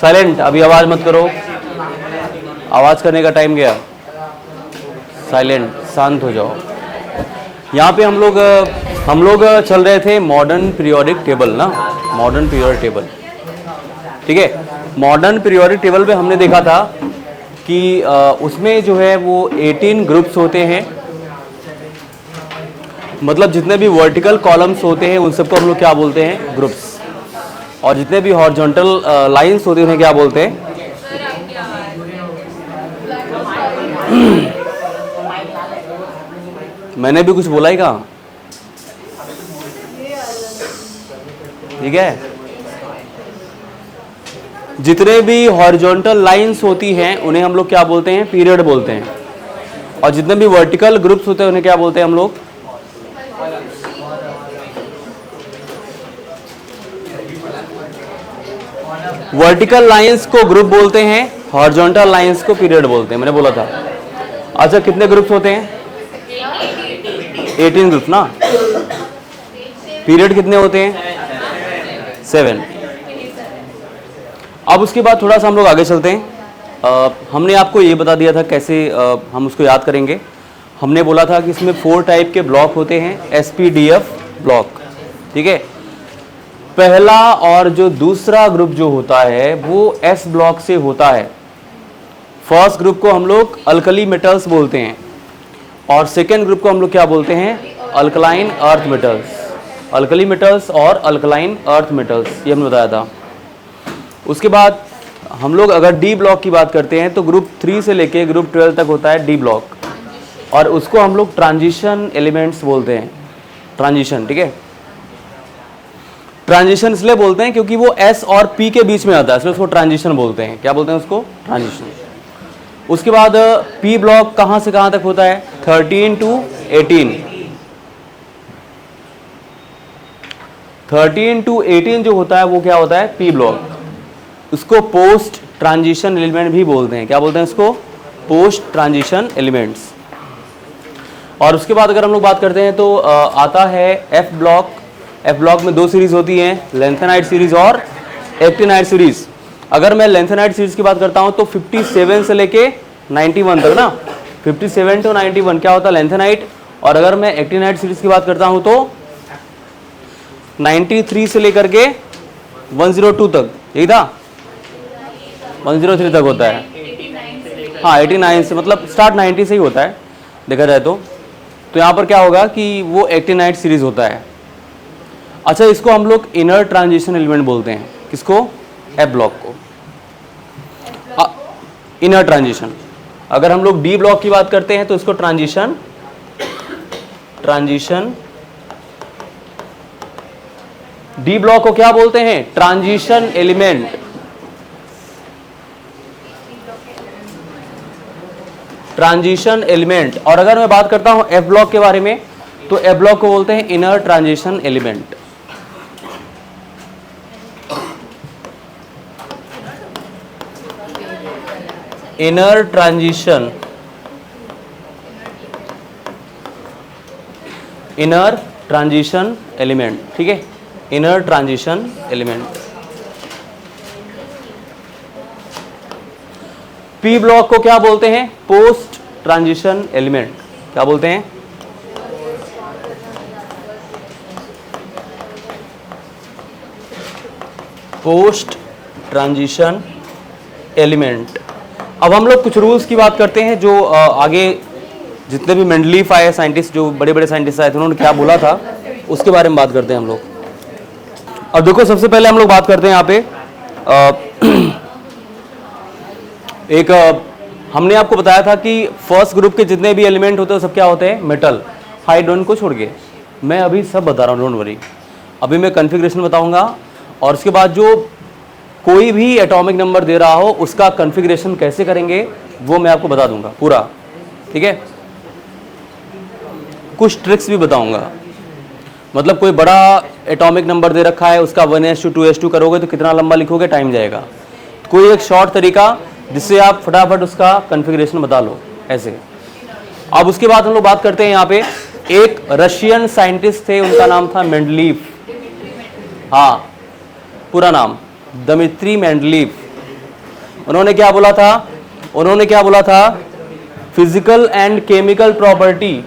Silent, अभी आवाज मत करो, आवाज करने का टाइम गया। साइलेंट, शांत हो जाओ। यहाँ पे हम लोग चल रहे थे मॉडर्न पीरियोडिक टेबल ना, मॉडर्न पीरियोडिक टेबल, ठीक है। मॉडर्न पीरियोडिक टेबल पे हमने देखा था कि उसमें जो है वो 18 ग्रुप्स होते हैं, मतलब जितने भी वर्टिकल कॉलम्स होते हैं उन सबको हम लोग क्या बोलते हैं, ग्रुप्स। और जितने भी हॉरिजॉन्टल लाइंस होते हैं उन्हें क्या बोलते हैं। मैंने भी कुछ बोला ही कहाँ, ठीक है। जितने भी हॉरिजॉन्टल लाइंस होती हैं उन्हें हम लोग क्या बोलते हैं, पीरियड बोलते हैं। और जितने भी वर्टिकल ग्रुप्स होते हैं उन्हें क्या बोलते हैं हम लोग, वर्टिकल लाइंस को ग्रुप बोलते हैं, हॉरिजॉन्टल लाइंस को पीरियड बोलते हैं, मैंने बोला था। अच्छा, कितने ग्रुप्स होते हैं, 18 ग्रुप ना। पीरियड कितने होते हैं, 7। अब उसके बाद थोड़ा सा हम लोग आगे चलते हैं। हमने आपको ये बता दिया था कैसे हम उसको याद करेंगे। हमने बोला था कि इसमें 4 टाइप के ब्लॉक होते हैं, SPDF ब्लॉक, ठीक है। पहला और जो दूसरा ग्रुप जो होता है वो S ब्लॉक से होता है। फर्स्ट ग्रुप को हम लोग अल्कली मेटल्स बोलते हैं और सेकेंड ग्रुप को हम लोग क्या बोलते हैं, alkaline earth metals. Alkali metals और अल्कलाइन अर्थ मेटल्स, ये हमने बताया था। उसके बाद हम लोग अगर D ब्लॉक की बात करते हैं तो ग्रुप 3 से लेके ग्रुप 12 तक होता है D ब्लॉक, और उसको हम लोग ट्रांजिशन एलिमेंट्स बोलते हैं, ट्रांजिशन, ठीक है। ट्रांजिशन इसलिए बोलते हैं क्योंकि वो S और P के बीच में आता है, इसलिए उसको ट्रांजिशन बोलते हैं। क्या बोलते हैं उसको, ट्रांजिशन। उसके बाद P ब्लॉक कहाँ से कहाँ तक होता है, 13 to 18। 13 to 18 जो होता है वो क्या होता है, P ब्लॉक। उसको पोस्ट ट्रांजिशन एलिमेंट भी बोलते हैं। क्या बोलते हैं उसको, पोस्ट ट्रांजिशन एलिमेंट्स। और उसके बाद अगर हम लोग बात करते हैं तो आता है F ब्लॉक। F ब्लॉक में 2 सीरीज होती हैं, लेंथेनाइट सीरीज और एक्टिनाइट सीरीज। अगर मैं लेंथेनाइट सीरीज की बात करता हूं तो 57 से लेके 91 तक ना, 57 to 91 क्या होता है, लेंथेनाइट। और अगर मैं एक्टिनाइट सीरीज की बात करता हूं तो 93 से लेकर के 102 तक, यही था, 103 तक होता है। हाँ, 89 से, मतलब स्टार्ट 90 से ही होता है देखा जाए तो यहाँ पर क्या होगा कि वो एक्टिनाइट सीरीज होता है। अच्छा, इसको हम लोग इनर ट्रांजिशन एलिमेंट बोलते हैं। किसको, F ब्लॉक को, इनर ट्रांजिशन। अगर हम लोग D ब्लॉक की बात करते हैं तो इसको ट्रांजिशन D ब्लॉक को क्या बोलते हैं, ट्रांजिशन एलिमेंट। Transition element. और अगर मैं बात करता हूं F ब्लॉक के बारे में तो F ब्लॉक को बोलते हैं inner transition element. Inner transition element, ठीक है, inner transition element. P block को क्या बोलते हैं, पोस्ट ट्रांजिशन एलिमेंट। क्या बोलते हैं, पोस्ट ट्रांजिशन एलिमेंट। अब हम लोग कुछ रूल्स की बात करते हैं जो आगे जितने भी मेंडलीफ आए साइंटिस्ट, जो बड़े बड़े साइंटिस्ट आए थे, उन्होंने क्या बोला था उसके बारे में बात करते हैं हम लोग। अब देखो, सबसे पहले हम लोग बात करते हैं यहाँ पे हमने आपको बताया था कि फर्स्ट ग्रुप के जितने भी एलिमेंट होते हैं सब क्या होते हैं, मेटल। हाइड्रोजन को छोड़ के मैं अभी सब बता रहा हूँ, डोंट वरी। अभी मैं कन्फिग्रेशन बताऊंगा और उसके बाद जो कोई भी एटॉमिक नंबर दे रहा हो उसका कन्फिग्रेशन कैसे करेंगे वो मैं आपको बता दूंगा पूरा, ठीक है। कुछ ट्रिक्स भी बताऊंगा। मतलब कोई बड़ा एटॉमिक नंबर दे रखा है, उसका 1s2 2s2 करोगे तो कितना लंबा लिखोगे, टाइम जाएगा। कोई एक शॉर्ट तरीका जिससे आप फटाफट उसका कन्फिग्रेशन बता लो, ऐसे। अब उसके बाद हम लोग बात करते हैं यहाँ पे, एक रशियन साइंटिस्ट थे, उनका नाम था मेंडलीफ। हाँ, पूरा नाम दमित्री मेंडलीफ। उन्होंने क्या बोला था? उन्होंने क्या बोला था? Physical and chemical property,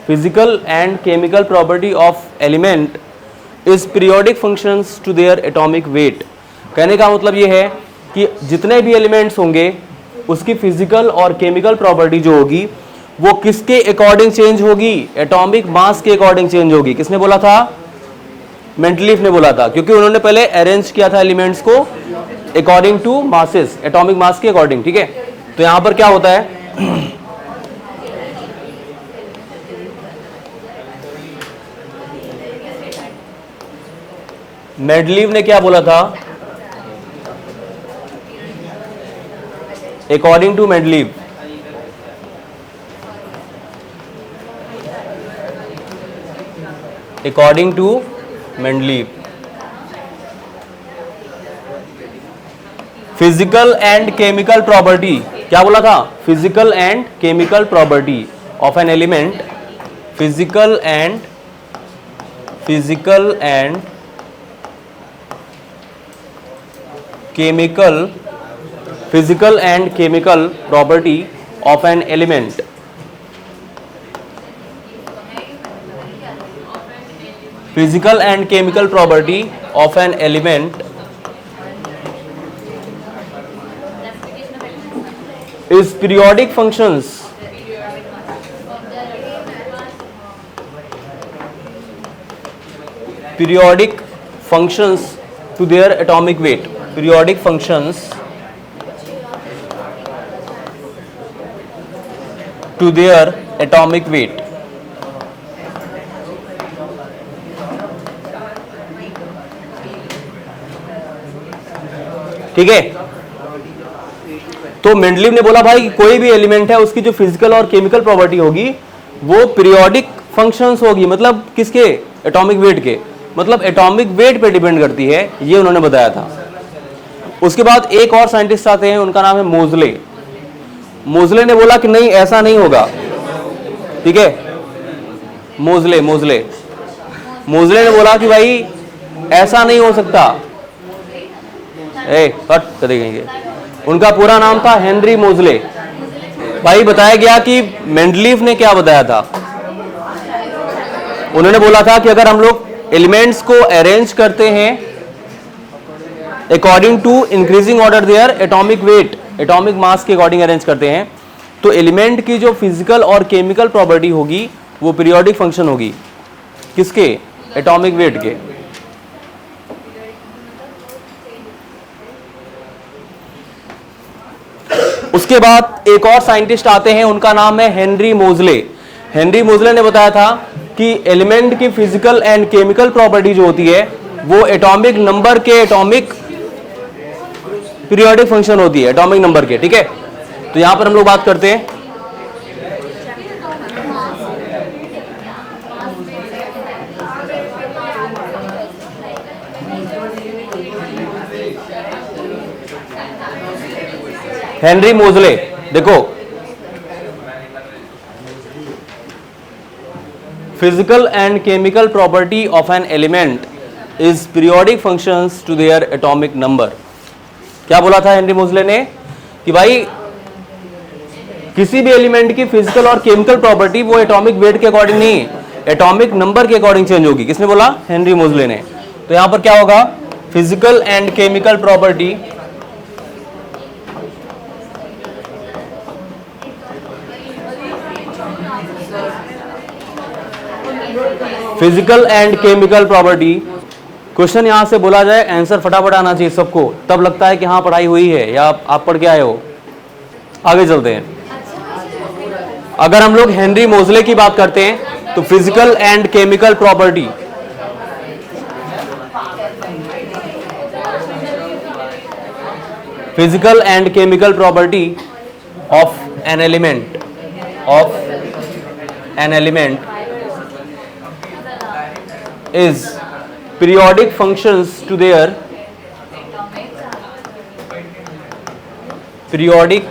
physical and chemical property of element is periodic functions to their atomic weight. कहने का मतलब ये है कि जितने भी एलिमेंट्स होंगे उसकी फिजिकल और केमिकल प्रॉपर्टी जो होगी वो किसके अकॉर्डिंग चेंज होगी? एटॉमिक मास के अकॉर्डिंग चेंज होगी। किसने बोला था? मेंडलीफ ने बोला था, क्योंकि उन्होंने पहले अरेंज किया था एलिमेंट्स को according to masses, atomic mass के अकॉर्डिंग। ठीक है, तो यहां पर क्या होता है? मेंडलीफ ने क्या बोला था? According to Mendeleev, according to Mendeleev, physical and chemical property, क्या बोला था? Physical and chemical property of an element, physical and chemical, physical and chemical property of an element physical and chemical property of an element is periodic functions to their atomic weight, periodic functions to their atomic weight। ठीक है, तो Mendeleev ने बोला भाई कोई भी element है उसकी जो फिजिकल और केमिकल प्रॉपर्टी होगी वो पीरियोडिक फंक्शंस होगी, मतलब किसके? एटॉमिक वेट के, मतलब एटॉमिक वेट पे डिपेंड करती है, ये उन्होंने बताया था। उसके बाद एक और साइंटिस्ट आते हैं, उनका नाम है मोजले। मोजले ने बोला कि नहीं, ऐसा नहीं होगा। ठीक है, मोजले ने बोला कि भाई ऐसा नहीं हो सकता। कट कर देंगे। उनका पूरा नाम था हेनरी मोजले। भाई बताया गया कि मेंडलीफ ने क्या बताया था? उन्होंने बोला था कि अगर हम लोग एलिमेंट्स को अरेंज करते हैं according to increasing order their atomic weight, atomic mass के अकॉर्डिंग अरेंज करते हैं, तो एलिमेंट की जो फिजिकल और केमिकल प्रॉपर्टी होगी वो पीरियोडिक फंक्शन होगी। किसके? एटॉमिक वेट के। उसके बाद एक और साइंटिस्ट आते हैं, उनका नाम है हेनरी मोजले। हेनरी मोजले ने बताया था कि एलिमेंट की फिजिकल एंड केमिकल प्रॉपर्टी जो होती है वो एटॉमिक नंबर के, एटॉमिक पीरियोडिक फंक्शन होती है एटॉमिक नंबर के। ठीक है, तो यहां पर हम लोग बात करते हैं हेनरी मोजले। देखो, physical and chemical property of an element is periodic functions to their atomic number. क्या बोला था हेनरी मोजले ने? कि भाई किसी भी एलिमेंट की फिजिकल और केमिकल प्रॉपर्टी वो एटॉमिक वेट के अकॉर्डिंग नहीं, एटॉमिक नंबर के अकॉर्डिंग चेंज होगी। किसने बोला? हेनरी मोजले ने। तो यहां पर क्या होगा? Physical and chemical property, physical and chemical property. Question यहां से बोला जाए, आंसर फटाफट आना चाहिए सबको, तब लगता है कि हाँ पढ़ाई हुई है या आप पढ़ के आए हो। आगे चलते हैं। अगर हम लोग हेनरी मोजले की बात करते हैं तो physical and chemical property, physical and chemical property of an element, is periodic functions to their periodic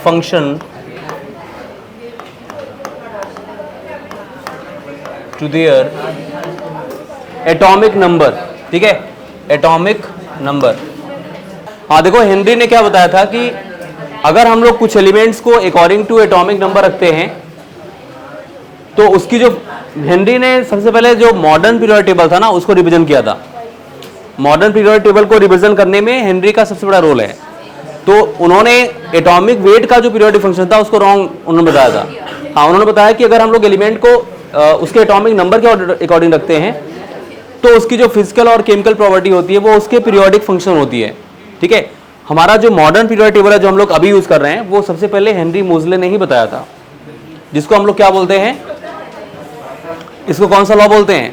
function to their atomic number। ठीक है, एटॉमिक नंबर। हाँ देखो, हेनरी ने क्या बताया था कि अगर हम लोग कुछ एलिमेंट्स को अकॉर्डिंग टू एटॉमिक नंबर रखते हैं तो उसकी जो, हेनरी ने सबसे पहले जो मॉडर्न पीरियोडिक टेबल था ना उसको रिवीजन किया था। मॉडर्न पीरियोडिक टेबल को रिवीजन करने में हेनरी का सबसे बड़ा रोल है। तो उन्होंने एटॉमिक वेट का जो पीरियोडिक फंक्शन था उसको रॉन्ग उन्होंने बताया था। हाँ, उन्होंने बताया कि अगर हम लोग एलिमेंट को उसके एटॉमिक नंबर के अकॉर्डिंग रखते हैं तो उसकी जो फिजिकल और केमिकल प्रॉपर्टी होती है वो उसके पीरियोडिक फंक्शन होती है। ठीक है, हमारा जो मॉडर्न पीरियोडिक टेबल है जो हम लोग अभी यूज कर रहे हैं वो सबसे पहले हेनरी मोजले ने ही बताया था, जिसको हम लोग क्या बोलते हैं, इसको कौन सा लॉ बोलते हैं,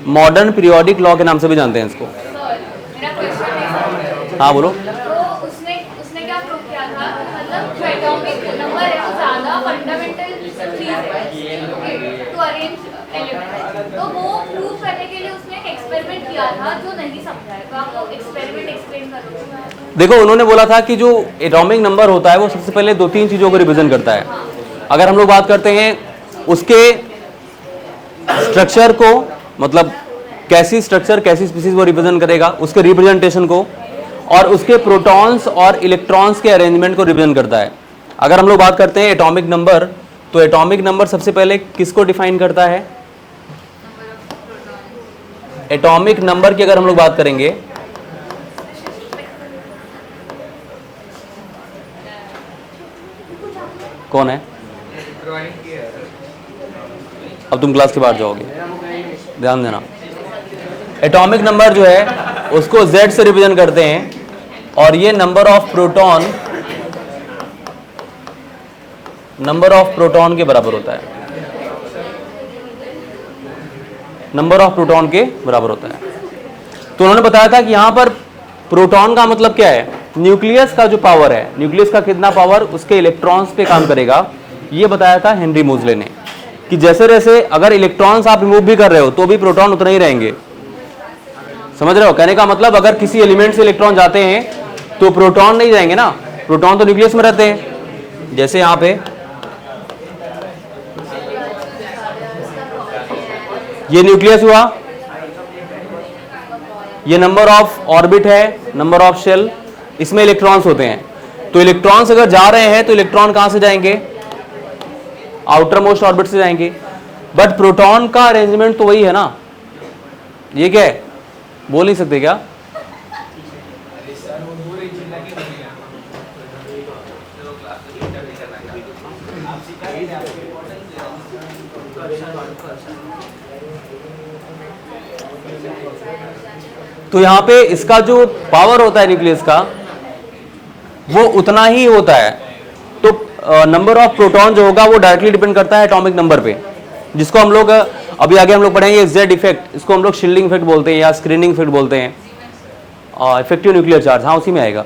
मॉडर्न पीरियोडिक लॉ के नाम से भी जानते हैं इसको। हाँ बोलो। तो उसने क्या प्रूव किया था, मतलब जो एटॉमिक नंबर है वो ज्यादा फंडामेंटल चीज है टू अरेंज एलिमेंट्स। तो वो प्रूव करने के लिए उसने एक एक्सपेरिमेंट किया था जो नहीं समझा है। तो आप वो एक्सपेरिमेंट एक्सप्लेन करोगे? देखो, उन्होंने बोला था कि जो एटॉमिक नंबर होता है वो सबसे पहले 2-3 चीजों को रिप्रेजेंट करता है। अगर हम लोग बात करते हैं उसके स्ट्रक्चर को, मतलब कैसी स्ट्रक्चर कैसी स्पीसीज वो रिप्रेजेंट करेगा, उसके रिप्रेजेंटेशन को, और उसके प्रोटॉन्स और इलेक्ट्रॉन्स के अरेंजमेंट को रिप्रेजेंट करता है। अगर हम लोग बात करते हैं एटॉमिक नंबर, तो एटॉमिक नंबर सबसे पहले किसको डिफाइन करता है, एटॉमिक नंबर की अगर हम लोग बात करेंगे कौन है, अब तुम क्लास के बाहर जाओगे, ध्यान देना। एटॉमिक नंबर जो है उसको Z से रिप्रेजेंट करते हैं और ये नंबर ऑफ प्रोटॉन के बराबर होता है, नंबर ऑफ प्रोटॉन के बराबर होता है। तो उन्होंने बताया था कि यहां पर प्रोटॉन का मतलब क्या है, न्यूक्लियस का जो पावर है, न्यूक्लियस का कितना पावर उसके इलेक्ट्रॉन्स पे काम करेगा, ये बताया था हेनरी मोजले ने, कि जैसे जैसे अगर इलेक्ट्रॉन्स आप रिमूव भी कर रहे हो तो भी प्रोटॉन उतना ही रहेंगे। समझ रहे हो, कहने का मतलब अगर किसी एलिमेंट से इलेक्ट्रॉन जाते हैं तो प्रोटॉन नहीं जाएंगे ना, प्रोटॉन तो न्यूक्लियस में रहते हैं। जैसे यहां पे ये न्यूक्लियस हुआ, ये नंबर ऑफ ऑर्बिट है, नंबर ऑफ शेल, इसमें इलेक्ट्रॉन्स होते हैं। तो इलेक्ट्रॉन्स अगर जा रहे हैं तो इलेक्ट्रॉन कहां से जाएंगे, आउटर मोस्ट ऑर्बिट से जाएंगे। बट प्रोटॉन का अरेंजमेंट तो वही है ना, ये क्या है, बोल नहीं सकते क्या? तो यहां पे इसका जो पावर होता है न्यूक्लियस का वो उतना ही होता है। तो नंबर ऑफ प्रोटॉन जो होगा वो डायरेक्टली डिपेंड करता है एटॉमिक नंबर पे, जिसको हम लोग अभी आगे हम लोग पढ़ेंगे Z इफेक्ट, इसको हम लोग शिल्डिंग इफेक्ट बोलते हैं या स्क्रीनिंग इफेक्ट बोलते हैं, इफेक्टिव न्यूक्लियर चार्ज, हाँ उसी में आएगा।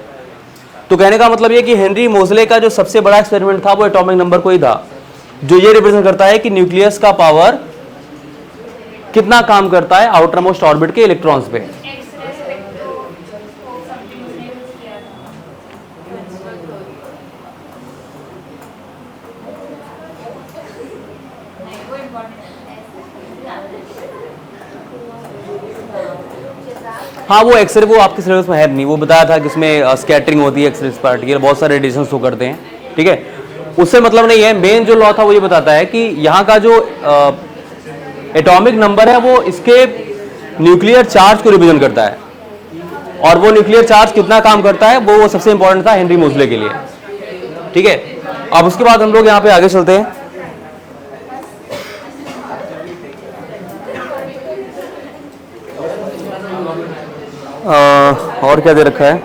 तो कहने का मतलब ये कि हेनरी मोजले का जो सबसे बड़ा एक्सपेरिमेंट था वो एटॉमिक नंबर को ही था, जो ये रिप्रेजेंट करता है कि न्यूक्लियस का पावर कितना काम करता है आउटर मोस्ट ऑर्बिट के इलेक्ट्रॉन्स पे। हाँ वो एक्सरे वो आपके सिलेबस में है नहीं, वो बताया था कि इसमें स्कैटरिंग होती है एक्सरे पार्टिकल, बहुत सारे रेडिएशन शो करते हैं। ठीक है, उससे मतलब नहीं है, मेन जो लॉ था वो ये बताता है कि यहाँ का जो एटॉमिक नंबर है वो इसके न्यूक्लियर चार्ज को रिप्रेजेंट करता है, और वो न्यूक्लियर चार्ज कितना काम करता है वो सबसे इंपॉर्टेंट था हेनरी मोजले के लिए। ठीक है, अब उसके बाद हम लोग यहाँ पे आगे चलते हैं। और क्या दे रखा है,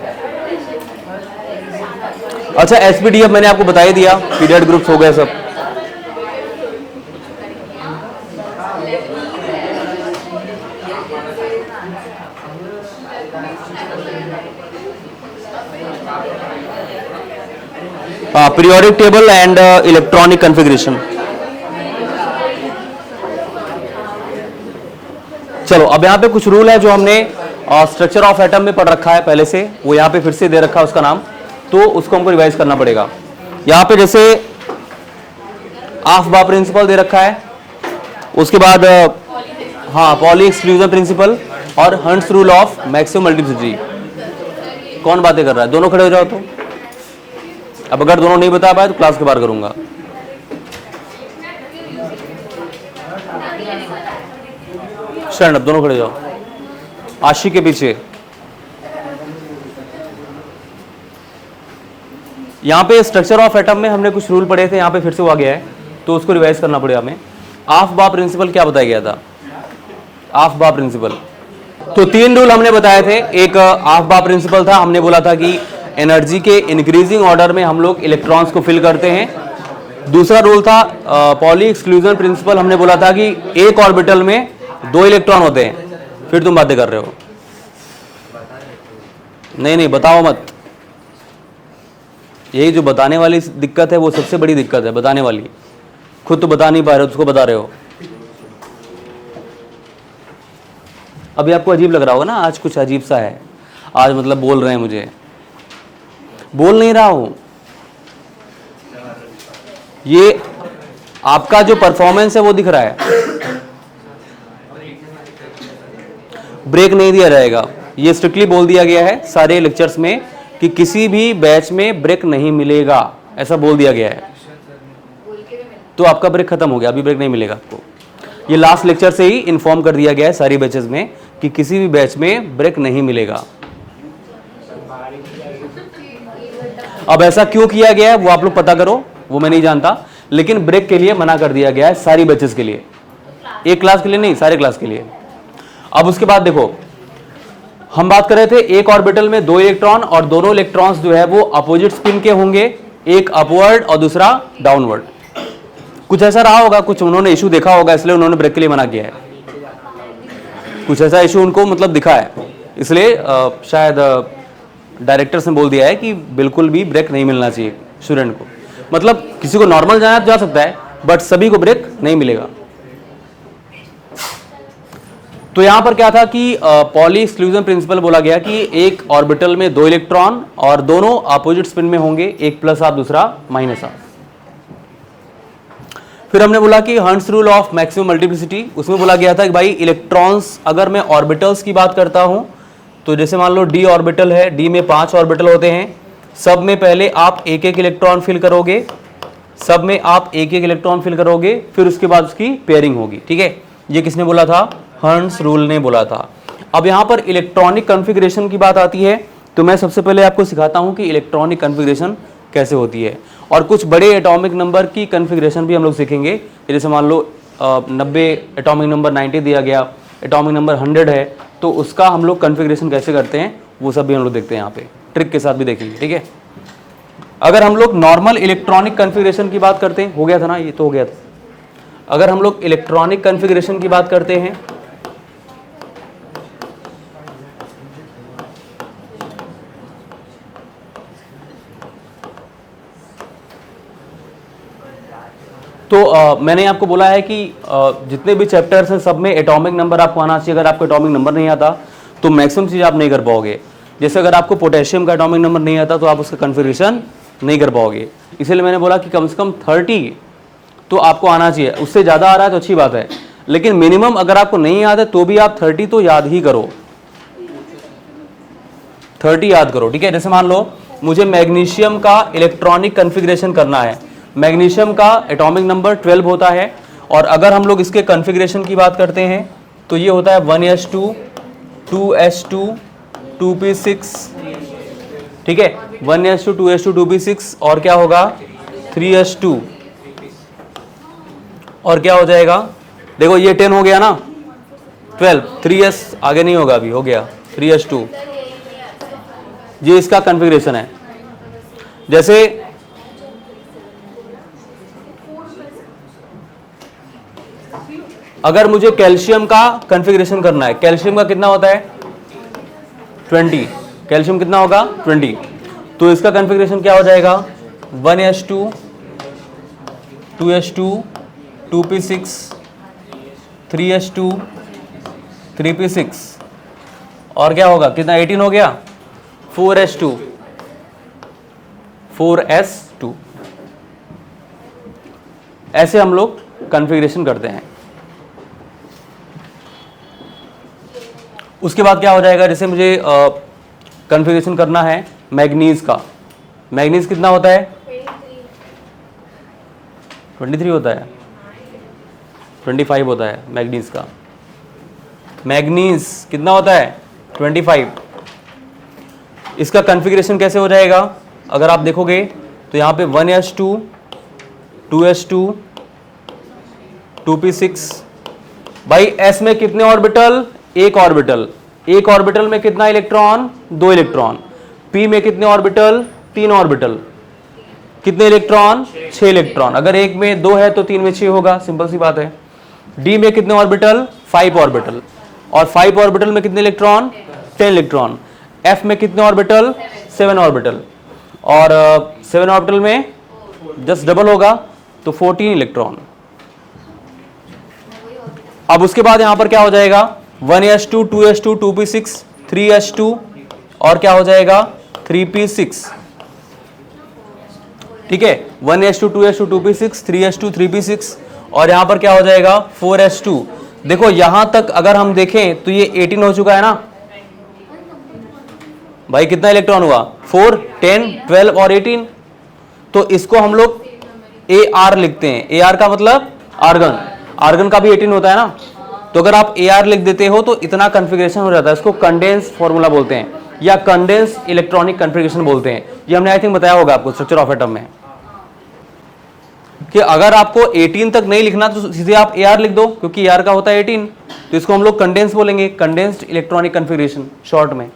अच्छा एसपीडीएफ मैंने आपको बता ही दिया, पीरियड ग्रुप्स हो गए सब। Periodic table and electronic configuration. चलो अब यहाँ पे कुछ रूल है जो हमने स्ट्रक्चर ऑफ एटम में पढ़ रखा है पहले से, वो यहाँ पे फिर से दे रखा है उसका नाम, तो उसको हमको रिवाइज करना पड़ेगा। यहाँ पे जैसे आफ्बा प्रिंसिपल दे रखा है, उसके बाद हाँ पॉली एक्सक्लूजन प्रिंसिपल और hunts rule of maximum multiplicity. कौन बातें कर रहा है? दोनों खड़े हो जाओ तो। अब अगर दोनों नहीं बता पाए तो क्लास के बाहर करूंगा। स्टैंड अप, दोनों खड़े जाओ, आशिक के पीछे। यहाँ पे स्ट्रक्चर ऑफ एटम में हमने कुछ रूल पढ़े थे, यहाँ पे फिर से वो आ गया है तो उसको रिवाइज करना पड़ेगा हमें। आफ्बा प्रिंसिपल क्या बताया गया था? आफ्बा प्रिंसिपल, तो 3 रूल हमने बताए थे। एक आफ्बा प्रिंसिपल था, हमने बोला था कि एनर्जी के इंक्रीजिंग ऑर्डर में हम लोग इलेक्ट्रॉन्स को फिल करते हैं। दूसरा रूल था पॉली एक्सक्लूजन प्रिंसिपल, हमने बोला था कि एक ऑर्बिटल में 2 इलेक्ट्रॉन होते हैं। फिर तुम बातें कर रहे हो? नहीं बताओ मत। यही जो बताने वाली दिक्कत है वो सबसे बड़ी दिक्कत है, बताने वाली। खुद तो बता नहीं पा रहे हो, उसको बता रहे हो। अभी आपको अजीब लग रहा होगा ना, आज कुछ अजीब सा है, आज मतलब बोल रहे हैं मुझे, बोल नहीं रहा हूं। ये आपका जो परफॉर्मेंस है वो दिख रहा है। ब्रेक नहीं दिया जाएगा, ये स्ट्रिक्टली बोल दिया गया है सारे लेक्चर्स में कि किसी भी बैच में ब्रेक नहीं मिलेगा, ऐसा बोल दिया गया है। तो आपका ब्रेक खत्म हो गया, अभी ब्रेक नहीं मिलेगा आपको। ये लास्ट लेक्चर से ही इन्फॉर्म कर दिया गया है सारी बैचेस में कि किसी भी बैच में ब्रेक नहीं मिलेगा। अब ऐसा क्यों किया गया है वो आप लोग पता करो, वो मैं नहीं जानता, लेकिन ब्रेक के लिए मना कर दिया गया है सारी बैचेस के लिए, एक क्लास के लिए नहीं, सारे क्लास के लिए। अब उसके बाद देखो, हम बात कर रहे थे एक ऑर्बिटल में 2 इलेक्ट्रॉन और दोनों इलेक्ट्रॉन्स जो है वो अपोजिट स्पिन के होंगे, एक अपवर्ड और दूसरा डाउनवर्ड। कुछ ऐसा रहा होगा, कुछ उन्होंने इशू देखा होगा, इसलिए उन्होंने ब्रेक के लिए मना किया है। कुछ ऐसा इशू उनको मतलब दिखा है, इसलिए शायद डायरेक्टर्स ने बोल दिया है कि बिल्कुल भी ब्रेक नहीं मिलना चाहिए स्टूडेंट को। मतलब किसी को नॉर्मल जाना जा सकता है, बट सभी को ब्रेक नहीं मिलेगा। तो यहां पर क्या था कि पॉली एक्सक्लूजन प्रिंसिपल बोला गया कि एक ऑर्बिटल में 2 इलेक्ट्रॉन और दोनों अपोजिट स्पिन में होंगे, एक प्लस हाफ दूसरा माइनस हाफ। फिर हमने बोला कि hunts rule of maximum multiplicity, उसमें बोला गया था कि भाई इलेक्ट्रॉन्स, अगर मैं ऑर्बिटल्स की बात करता हूं तो जैसे मान लो डी ऑर्बिटल है, डी में 5 ऑर्बिटल होते हैं, सब में पहले आप एक एक इलेक्ट्रॉन फिल करोगे, सब में आप एक एक इलेक्ट्रॉन फिल करोगे, फिर उसके बाद उसकी पेयरिंग होगी। ठीक है, ये किसने बोला था? हंट्स रूल ने बोला था। अब यहां पर इलेक्ट्रॉनिक कॉन्फ़िगरेशन की बात आती है, तो मैं सबसे पहले आपको सिखाता हूं कि इलेक्ट्रॉनिक कॉन्फ़िगरेशन कैसे होती है, और कुछ बड़े एटॉमिक नंबर की कॉन्फ़िगरेशन भी हम लोग सीखेंगे। जैसे मान लो 90 एटॉमिक नंबर 90 दिया गया, एटॉमिक नंबर 100 है, तो उसका हम लोग कॉन्फ़िगरेशन कैसे करते हैं वो सब भी हम लोग देखते हैं, यहाँ पे ट्रिक के साथ भी देखेंगे। ठीक है, अगर हम लोग नॉर्मल इलेक्ट्रॉनिक कॉन्फ़िगरेशन की बात करते हैं, हो गया था ना, ये तो हो गया था। अगर हम लोग इलेक्ट्रॉनिक कॉन्फ़िगरेशन की बात करते हैं तो मैंने आपको बोला है कि जितने भी चैप्टर्स हैं सब में एटॉमिक नंबर आपको आना चाहिए। अगर आपको एटॉमिक नंबर नहीं आता तो मैक्सिमम चीज़ आप नहीं कर पाओगे। जैसे अगर आपको पोटेशियम का एटॉमिक नंबर नहीं आता तो आप उसका कॉन्फ़िगरेशन नहीं कर पाओगे, इसीलिए मैंने बोला कि कम से कम 30 तो आपको आना चाहिए। उससे ज़्यादा आ रहा है तो अच्छी बात है, लेकिन मिनिमम अगर आपको नहीं आता तो भी आप 30 तो याद ही करो, 30 याद करो। ठीक है, जैसे मान लो मुझे मैग्नीशियम का इलेक्ट्रॉनिक कॉन्फ़िगरेशन करना है, मैग्नीशियम का एटॉमिक नंबर 12 होता है, और अगर हम लोग इसके कॉन्फ़िगरेशन की बात करते हैं तो ये होता है 1s2 2s2 2p6। ठीक है, 1s2 2s2 2p6, और क्या होगा 3s2, और क्या हो जाएगा, देखो ये 10 हो गया ना, 12, 3s आगे नहीं होगा, अभी हो गया 3s2। ये इसका कॉन्फ़िगरेशन है। जैसे अगर मुझे कैल्शियम का कॉन्फ़िगरेशन करना है, कैल्शियम का कितना होता है 20, कैल्शियम कितना होगा 20, तो इसका कॉन्फ़िगरेशन क्या हो जाएगा 1s2 2s2 2p6 3s2 3p6, और क्या होगा, कितना 18 हो गया 4s2 4s2। ऐसे हम लोग कॉन्फ़िगरेशन करते हैं। उसके बाद क्या हो जाएगा, जैसे मुझे कन्फिग्रेशन करना है मैग्नीज का। मैग्नीज कितना होता है? 23 होता है, 25 होता है मैग्नीज का। मैग्नीज कितना होता है? 25। इसका कन्फिग्रेशन कैसे हो जाएगा? अगर आप देखोगे तो यहाँ पे 1s2 2s2 2p6। भाई s में कितने ऑर्बिटल? एक ऑर्बिटल। एक ऑर्बिटल में कितना इलेक्ट्रॉन? 2 इलेक्ट्रॉन। p में कितने ऑर्बिटल? 3 ऑर्बिटल। कितने इलेक्ट्रॉन? 6 इलेक्ट्रॉन। अगर एक में 2 है तो 3 में 6 होगा, सिंपल सी बात है। d में कितने ऑर्बिटल? 5 ऑर्बिटल। और 5 ऑर्बिटल में कितने इलेक्ट्रॉन? 10 इलेक्ट्रॉन। f में कितने ऑर्बिटल? 7 ऑर्बिटल। और 7 ऑर्बिटल में जस्ट डबल होगा तो 14 इलेक्ट्रॉन। अब उसके बाद यहां पर क्या हो जाएगा? 1s2 2s2 2p6 3s2 और क्या हो जाएगा? 3p6। ठीक है, 1s2 2s2 2p6 3s2 3p6 और यहां पर क्या हो जाएगा? 4s2। देखो यहां तक अगर हम देखें तो ये 18 हो चुका है ना भाई। कितना इलेक्ट्रॉन हुआ? 4 10 12 और 18। तो इसको हम लोग AR लिखते हैं। AR का मतलब आर्गन। आर्गन का भी 18 होता है ना। तो अगर आप AR लिख देते हो तो इतना कन्फिग्रेशन हो जाता है। इसको कंडेंस फॉर्मूला बोलते हैं या कंडेंस इलेक्ट्रॉनिक कन्फिग्रेशन बोलते हैं। ये हमने आई थिंक बताया होगा आपको स्ट्रक्चर ऑफ एटम में कि अगर आपको 18 तक नहीं लिखना तो सीधे आप AR लिख दो, क्योंकि AR का होता है 18। तो इसको हम लोग कंडेंस बोलेंगे, कंडेंस्ड इलेक्ट्रॉनिक कन्फिग्रेशन शॉर्ट में।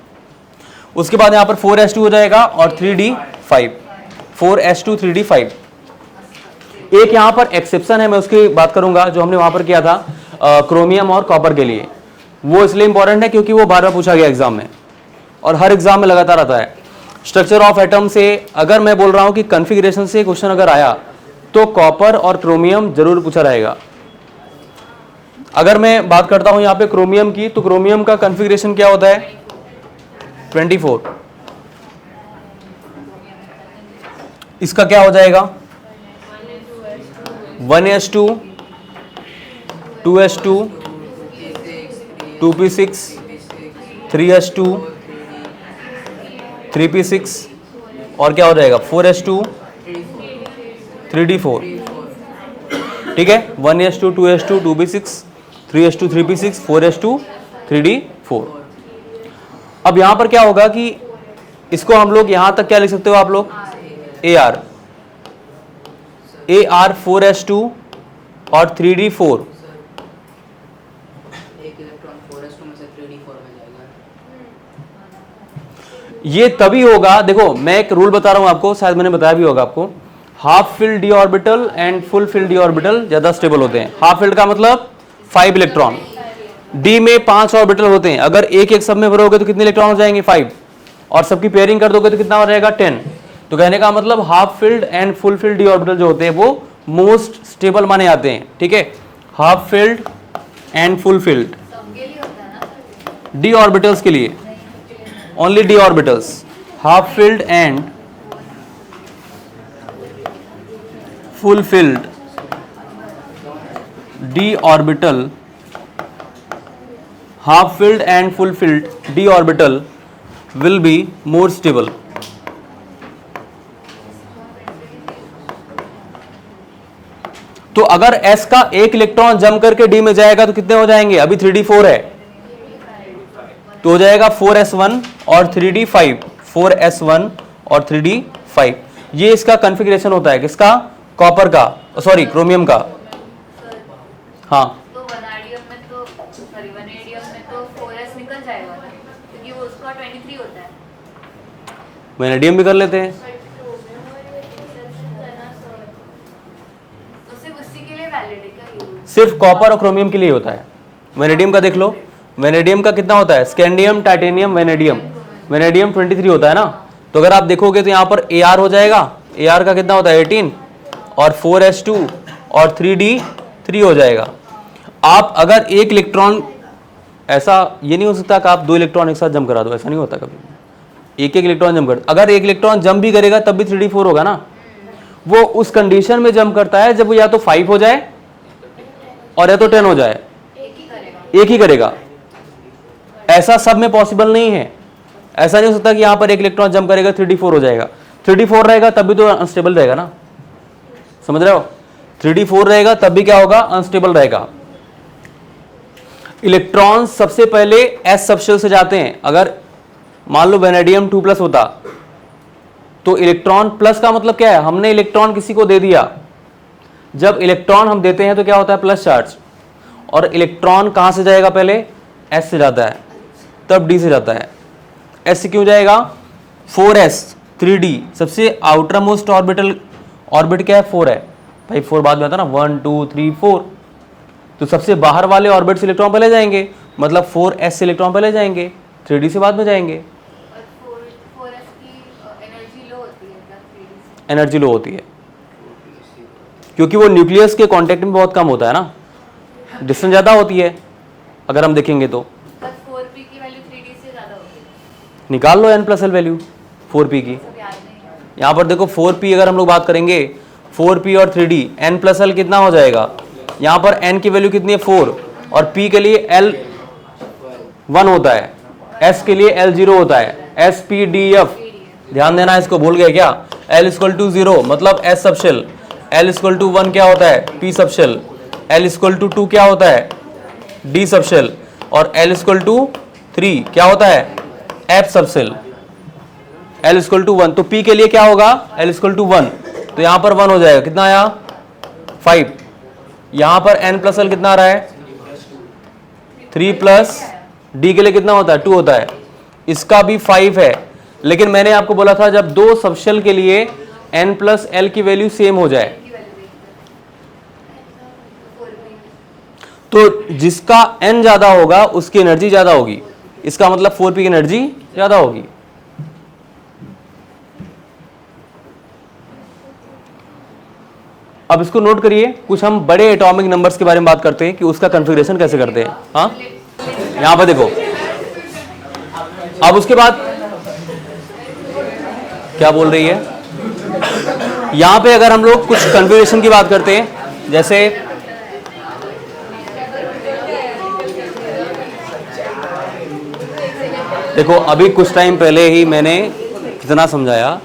उसके बाद यहां पर 4s2 हो जाएगा और 3d5। 4s2 3d5। एक यहां पर एक्सेप्शन है, मैं उसकी बात करूंगा, जो हमने वहां पर किया था क्रोमियम और कॉपर के लिए। वो इसलिए इंपॉर्टेंट है क्योंकि वो बार बार पूछा गया एग्जाम में और हर एग्जाम में लगातार आता है। स्ट्रक्चर ऑफ एटम से अगर मैं बोल रहा हूं कि कन्फिग्रेशन से क्वेश्चन अगर आया तो कॉपर और क्रोमियम जरूर पूछा रहेगा। अगर मैं बात करता हूं यहां पे क्रोमियम की, तो क्रोमियम का कन्फिग्रेशन क्या होता है? 24। इसका क्या हो जाएगा? 1s2 2s2 2p6 3s2 3p6 और क्या हो जाएगा? 4s2 3d4। ठीक है, 1s2 2s2 2p6 3s2 3p6 4s2 3d4। अब यहां पर क्या होगा कि इसको हम लोग यहां तक क्या लिख सकते हो आप लोग? AR 4s2 और 3d4। ये तभी होगा, देखो मैं एक रूल बता रहा हूं आपको, शायद मैंने बताया भी होगा आपको। Half filled D orbital and full field D orbital ज्यादा स्टेबल होते हैं। हाफ फिल्ड का मतलब 5 इलेक्ट्रॉन। डी में 5 ऑर्बिटल होते हैं। अगर एक एक सब में भरोगे तो कितने इलेक्ट्रॉन हो जाएंगे? 5। और सबकी पेयरिंग कर दोगे तो कितना हो जाएगा? 10। तो कहने का मतलब half filled and full field D orbital जो होते हैं वो मोस्ट स्टेबल माने जाते हैं। ठीक है, half filled and full field D orbitals के लिए, only D orbitals, half filled and full field d orbital, half filled and full filled d orbital will be more stable. तो अगर s का एक इलेक्ट्रॉन जम करके d में जाएगा तो कितने हो जाएंगे? अभी 3d4 है तो हो जाएगा 4s1 और 3d5, 4s1 और 3d5। ये इसका कॉन्फ़िगरेशन होता है किसका? कॉपर का, सॉरी क्रोमियम का। हाँ तो वनाडियम में तो सॉरी वनेडियम में तो 4s निकल जाएगा ना, क्योंकि वो उसका 23 होता है। वैनेडियम भी कर लेते हैं, तो सिर्फ उसी के लिए वैलिड है क्या ये? सिर्फ कॉपर और क्रोमियम के लिए होता है। वैनेडियम का देख लो, वैनेडियम का कितना होता है? Scandium, titanium, vanadium. वैनेडियम 23 होता है ना। तो अगर आप देखोगे तो यहाँ पर AR हो जाएगा, AR का कितना होता है? 18 और 4s2 और 3d3 हो जाएगा। आप अगर एक इलेक्ट्रॉन, ऐसा ये नहीं हो सकता कि आप 2 इलेक्ट्रॉन एक साथ जम करा दो, ऐसा नहीं होता कभी। एक एक इलेक्ट्रॉन जम कर, अगर एक इलेक्ट्रॉन जम भी करेगा तब भी 3d4 होगा ना। वो उस कंडीशन में जम करता है जब वो या तो 5 हो जाए और या तो 10 हो जाए, एक ही करेगा। ऐसा सब में पॉसिबल नहीं है, ऐसा नहीं हो सकता कि यहाँ पर एक इलेक्ट्रॉन जंप करेगा 3d4 हो जाएगा। 3d4 रहेगा तब भी तो अनस्टेबल रहेगा ना, समझ रहे हो? 3d4 रहेगा तब भी क्या होगा? अनस्टेबल रहेगा। इलेक्ट्रॉन सबसे पहले s सबशेल से जाते हैं। अगर मान लो वेनेडियम 2+ होता तो इलेक्ट्रॉन प्लस का मतलब क्या है? हमने इलेक्ट्रॉन किसी को दे दिया। जब इलेक्ट्रॉन हम देते हैं तो क्या होता है? Plus charge. और इलेक्ट्रॉन कहां से जाएगा? पहले s से जाता है, तब d से जाता है। s से क्यों जाएगा? 4s 3d सबसे आउटर मोस्ट ऑर्बिटल, ऑर्बिट क्या है? 4 है भाई। 4 बाद में आता ना, 1 2 3 4, तो सबसे बाहर वाले ऑर्बिट से इलेक्ट्रॉन पहले जाएंगे, मतलब 4s से इलेक्ट्रॉन पहले जाएंगे, 3d से बाद में जाएंगे। और 4s की एनर्जी लो होती है, मतलब 3d से। एनर्जी लो होती है क्योंकि वो न्यूक्लियस के कांटेक्ट में बहुत कम होता है ना, डिस्टेंस ज़्यादा होती है अगर हम देखेंगे तो। बस 4p की वैल्यू 3d से ज़्यादा होती है। निकाल लो n+l वैल्यू 4p की। सब याद नहीं है। यहाँ पर देखो 4p अगर हम लोग बात करेंगे, 4p और 3d, n+l कितना हो जाएगा? यहाँ पर n की वैल्यू कितनी है? 4, और p के लिए l 1 होता है, s के लिए l 0 होता है, SPDF। ध्यान देना, इसको भूल गए क्या? l = 0 मतलब s सबशेल, l = 1 क्या होता है? p सबशेल, l = 2 क्या होता है? d सबशेल, और l = 3 क्या होता है? f subshell. l = 1 तो p के लिए क्या होगा? l = 1, तो यहाँ पर 1 हो जाएगा। कितना आया? 5। यहाँ पर n+l कितना आ रहा है? 3+, d के लिए कितना होता है? 2 होता है। इसका भी 5 है, लेकिन मैंने आपको बोला था जब दो सबशेल के लिए n+l की वैल्यू सेम हो जाए, तो जिसका n ज्यादा होगा उसकी एनर्जी ज्यादा होगी। इसका मतलब 4p की एनर्जी ज्यादा होगी। अब इसको नोट करिए, कुछ हम बड़े एटॉमिक नंबर्स के बारे में बात करते हैं कि उसका कॉन्फ़िगरेशन कैसे करते हैं। हाँ, यहां पर देखो। अब उसके बाद क्या बोल रही है? यहां पे अगर हम लोग कुछ कॉन्फ़िगरेशन की बात करते हैं, जैसे देखो अभी कुछ टाइम पहले ही मैंने कितना समझाया,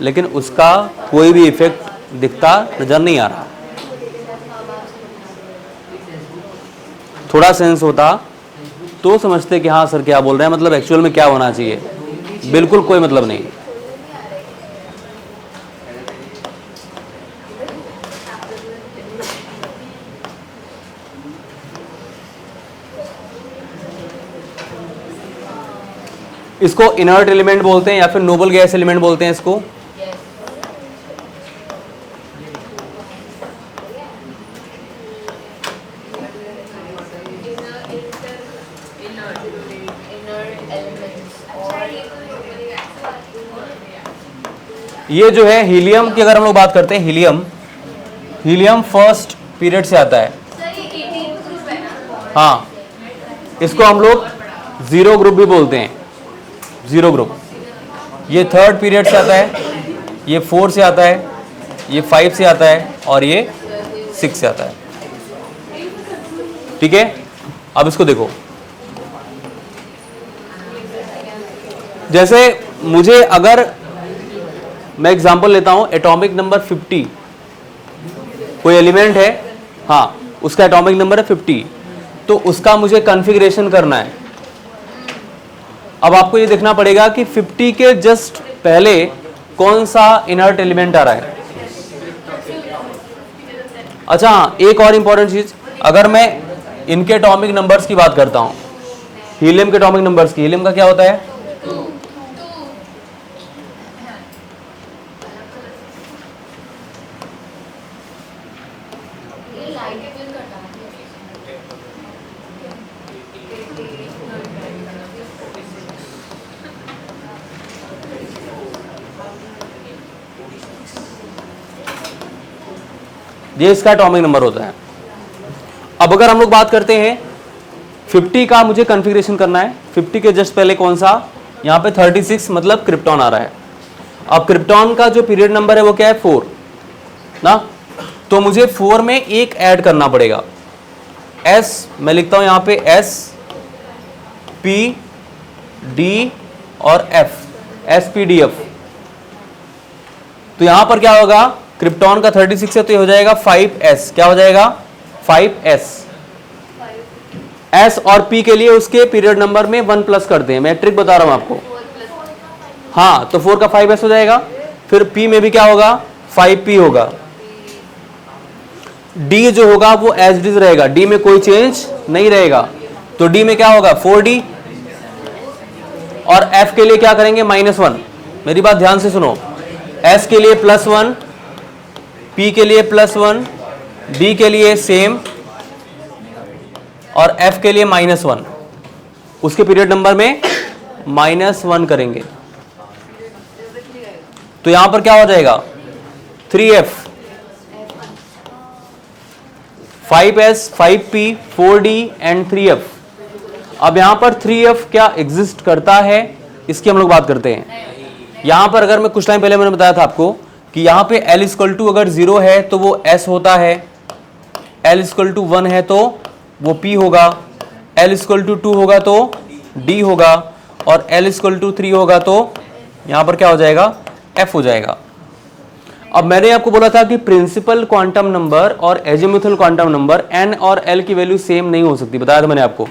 लेकिन उसका कोई भी इफेक्ट दिखता नजर नहीं आ रहा। थोड़ा सेंस होता तो समझते कि हाँ सर क्या बोल रहे हैं, मतलब एक्चुअल में क्या होना चाहिए। बिल्कुल कोई मतलब नहीं। इसको इनर्ट एलिमेंट बोलते हैं या फिर नोबल गैस एलिमेंट बोलते हैं इसको। ये जो है हीलियम की अगर हम लोग बात करते हैं, हीलियम फर्स्ट पीरियड से आता है। हाँ, इसको हम लोग जीरो ग्रुप भी बोलते हैं, जीरो ग्रुप। ये थर्ड पीरियड से आता है, ये 4 से आता है, ये 5 से आता है, और ये 6 से आता है। ठीक है, अब इसको देखो। जैसे मुझे अगर मैं एग्जांपल लेता हूं, एटॉमिक नंबर 50, कोई एलिमेंट है, हाँ उसका एटॉमिक नंबर है 50, तो उसका मुझे कॉन्फ़िगरेशन करना है। अब आपको ये देखना पड़ेगा कि 50 के जस्ट पहले कौन सा इनर्ट एलिमेंट आ रहा है। अच्छा हाँ, एक और इंपॉर्टेंट चीज, अगर मैं इनके एटॉमिक नंबर्स की बात करता हूं, हीलियम के एटॉमिक नंबर्स की, हीलियम का क्या होता है? ये इसका एटॉमिक नंबर होता है। अब अगर हम लोग बात करते हैं 50 का, मुझे कॉन्फ़िगरेशन करना है। 50 के जस्ट पहले कौन सा? यहाँ पे 36 मतलब क्रिप्टॉन आ रहा है। अब क्रिप्टॉन का जो पीरियड नंबर है वो क्या है? 4 ना, तो मुझे 4 में एक ऐड करना पड़ेगा। S मैं लिखता हूं यहाँ पे S P D और F, SPDF। तो यहां पर क्या होगा, क्रिप्टॉन का 36 है तो ये हो जाएगा 5s। क्या हो जाएगा, 5s। S और P के लिए उसके पीरियड नंबर में 1 प्लस करते हैं, मैं ट्रिक बता रहा हूं आपको। हाँ, तो 4 का 5s हो जाएगा। फिर P में भी क्या होगा, 5P होगा। D जो होगा वो एज इट इज रहेगा, D में कोई चेंज नहीं रहेगा। तो D में क्या होगा, 4D। और F के लिए क्या करेंगे, -1। मेरी बात ध्यान से सुनो, S के लिए +1, P के लिए +1, D के लिए सेम और F के लिए -1। उसके पीरियड नंबर में -1 करेंगे तो यहां पर क्या हो जाएगा, 3F, 5S, 5P, 4D and 3F। अब यहां पर 3F क्या एग्जिस्ट करता है, इसकी हम लोग बात करते हैं। यहां पर अगर मैं कुछ टाइम पहले मैंने बताया था आपको कि यहां पे L इक्वल टू अगर 0 है तो वो S होता है, L इक्वल टू 1 है तो वो P होगा, L इक्वल टू 2 होगा तो D होगा और L इक्वल टू 3 होगा तो यहां पर क्या हो जाएगा, F हो जाएगा। अब मैंने आपको बोला था कि प्रिंसिपल क्वांटम नंबर और एजीमुथल क्वांटम नंबर n और l की वैल्यू सेम नहीं हो सकती, बताया था मैंने आपको।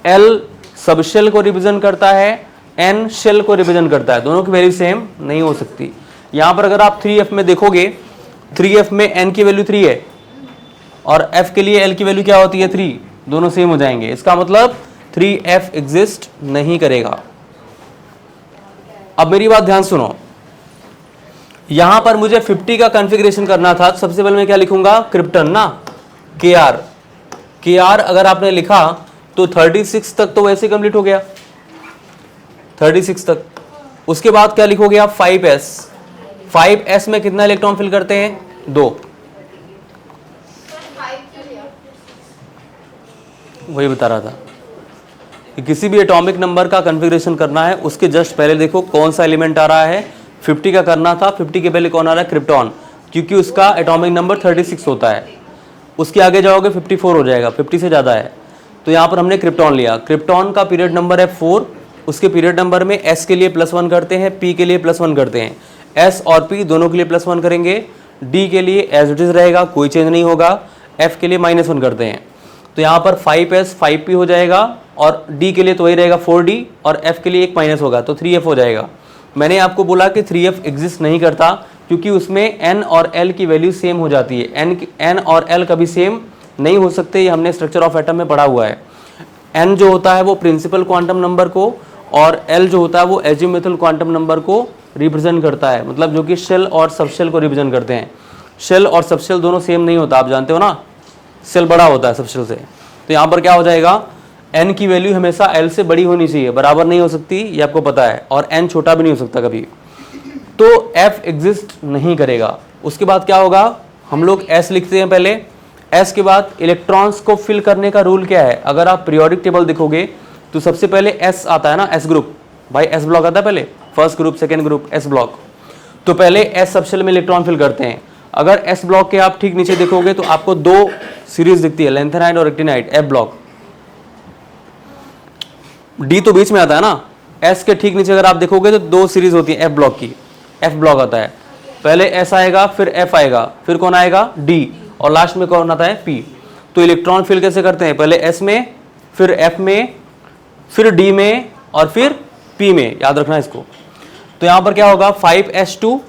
l सब शेल को रिप्रेजेंट करता है, n शेल को रिप्रेजेंट करता है, दोनों की वैल्यू सेम नहीं हो सकती। यहां पर अगर आप 3f में देखोगे, 3f में n की वैल्यू 3 है और f के लिए l की वैल्यू क्या होती है, 3, दोनों सेम हो जाएंगे। इसका मतलब 3f एग्जिस्ट नहीं करेगा। अब मेरी बात ध्यान सुनो, यहां पर मुझे 50 का कॉन्फ़िगरेशन करना था, सबसे पहले मैं क्या लिखूंगा, क्रिप्टन ना, Kr अगर आपने लिखा तो 36 तक तो वैसे कंप्लीट हो गया, 36 तक। उसके बाद क्या लिखोगे आप, 5s। 5s में कितना इलेक्ट्रॉन फिल करते हैं, 2। वही बता रहा था कि किसी भी एटॉमिक नंबर का कॉन्फ़िगरेशन करना है, उसके जस्ट पहले देखो कौन सा एलिमेंट आ रहा है। 50 का करना था, 50 के पहले कौन आ रहा है, क्रिप्टॉन, क्योंकि उसका एटॉमिक नंबर 36 होता है। उसके आगे जाओगे 54 हो जाएगा, 50 से ज़्यादा है। तो यहाँ पर हमने क्रिप्टॉन लिया, क्रिप्टॉन का पीरियड नंबर है 4। उसके पीरियड नंबर में S के लिए +1 करते हैं, P के लिए +1 करते हैं, S और P दोनों के लिए +1 करेंगे, D के लिए एज इट इज रहेगा, कोई चेंज नहीं होगा, F के लिए -1 करते हैं। तो यहाँ पर 5S 5P हो जाएगा और D के लिए तो वही रहेगा 4D और F के लिए एक माइनस होगा तो 3F हो जाएगा। मैंने आपको बोला कि 3F एग्जिस्ट नहीं करता क्योंकि उसमें N और L की वैल्यू सेम हो जाती है। N और L कभी सेम नहीं हो सकते, ये हमने स्ट्रक्चर ऑफ एटम में पढ़ा हुआ है। N जो होता है वो प्रिंसिपल क्वांटम नंबर को और L जो होता है वो एजीमुथल क्वांटम नंबर को रिप्रेजेंट करता है, मतलब जो कि शेल और सबशेल को रिप्रेजेंट करते हैं। शेल और सबशेल दोनों सेम नहीं होता, आप जानते हो ना, शेल बड़ा होता है सबशेल से। तो यहाँ पर क्या हो जाएगा, n की वैल्यू हमेशा l से बड़ी होनी चाहिए, बराबर नहीं हो सकती, ये आपको पता है, और n छोटा भी नहीं हो सकता कभी। तो f एग्जिस्ट नहीं करेगा। उसके बाद क्या होगा, हम लोग s लिखते हैं पहले, s के बाद इलेक्ट्रॉन्स को फिल करने का रूल क्या है। अगर आप पीरियोडिक टेबल देखोगे तो सबसे पहले s आता है ना, s ग्रुप, भाई s ब्लॉक आता है पहले, first group, second group, s block. तो पहले s सबशेल में इलेक्ट्रॉन फिल करते हैं। अगर s ब्लॉक के आप ठीक नीचे देखोगे तो आपको 2 सीरीज दिखती है, लैंथेनाइड और एक्टिनाइड, f ब्लॉक। D तो बीच में आता है ना, S के ठीक नीचे अगर आप देखोगे तो 2 सीरीज होती है F ब्लॉक की, F ब्लॉक आता है, पहले S आएगा, फिर F आएगा, फिर कौन आएगा, D, और लास्ट में कौन आता है, P। तो इलेक्ट्रॉन फिल कैसे करते हैं, पहले S में, फिर F में, फिर D में और फिर P में, याद रखना इसको। तो यहाँ पर क्या होगा, 5s2,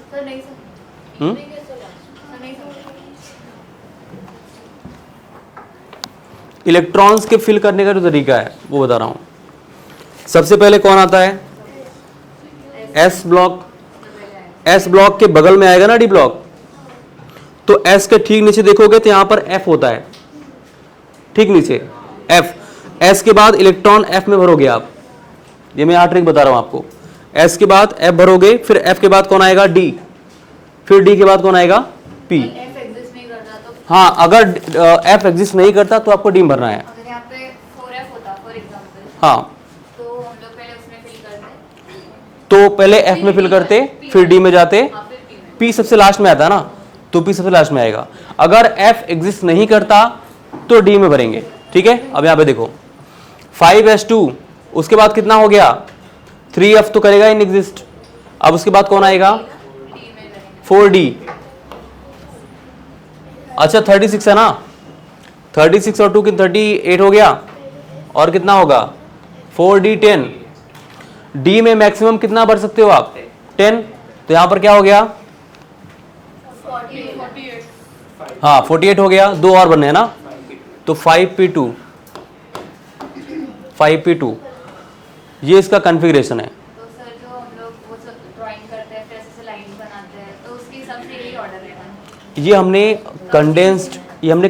इलेक्ट्रॉन्स के फिल करने का जो तरीका है वो बता रहा हूँ। सबसे पहले कौन आता है, S ब्लॉक, S ब्लॉक के बगल में आएगा ना D ब्लॉक, तो S के ठीक नीचे देखोगे तो यहां पर F होता है, ठीक नीचे F। S के बाद इलेक्ट्रॉन F में भरोगे आप, ये मैं यहाँ ट्रिक बता रहा हूं आपको। S के बाद F भरोगे, फिर F के बाद कौन आएगा, D, फिर D के बाद कौन आएगा, P। हाँ, अगर F एग्जिस्ट नहीं करता तो आपको D भरना है। हाँ, तो पहले F में फिल करते, फिर D में जाते, P सबसे लास्ट में आता है ना, तो P सबसे लास्ट में आएगा। अगर F एग्जिस्ट नहीं करता तो D में भरेंगे, ठीक है। अब यहाँ पे देखो 5s2, उसके बाद कितना हो गया, 3F तो करेगा इन एग्जिस्ट। अब उसके बाद कौन आएगा? 4D। अच्छा 36 है ना, 36 और 2 की 38 हो गया, और कितना होगा? 4D 10। D में मैक्सिमम कितना भर सकते हो आप? 10। तो यहां पर क्या हो गया? 48। हाँ 48 हो गया, दो और बनने हैं ना, तो 5P2, 5P2 ये इसका कॉन्फ़िगरेशन है। तो सर जो हम लोग वो ड्राइंग करते हैं फिर ऐसे लाइंस बनाते हैं तो उसके हिसाब से यही ऑर्डर रहेगा। ये हमने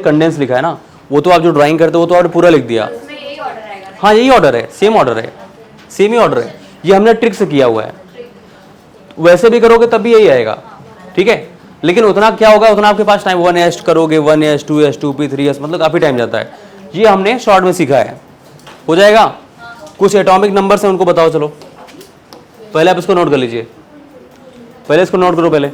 कंडेंस्ड लिखा है ना, वो तो आप जो ड्राइंग करते हो वो तो आपने पूरा लिख दिया। उसमें यही ऑर्डर रहेगा ना? हाँ यही ऑर्डर है, सेम ऑर्डर है, सेम ही ऑर्डर है, ये हमने ट्रिक से किया हुआ है। वैसे भी करोगे तब भी यही आएगा, ठीक है। लेकिन उतना क्या होगा, उतना आपके पास टाइम 1S करोगे, 1S 2S 2P 3S, मतलब काफ़ी टाइम जाता है। ये हमने शॉर्ट में सीखा है, हो जाएगा। कुछ एटॉमिक नंबर्स हैं उनको बताओ, चलो पहले आप इसको नोट कर लीजिए, पहले इसको नोट करो पहले।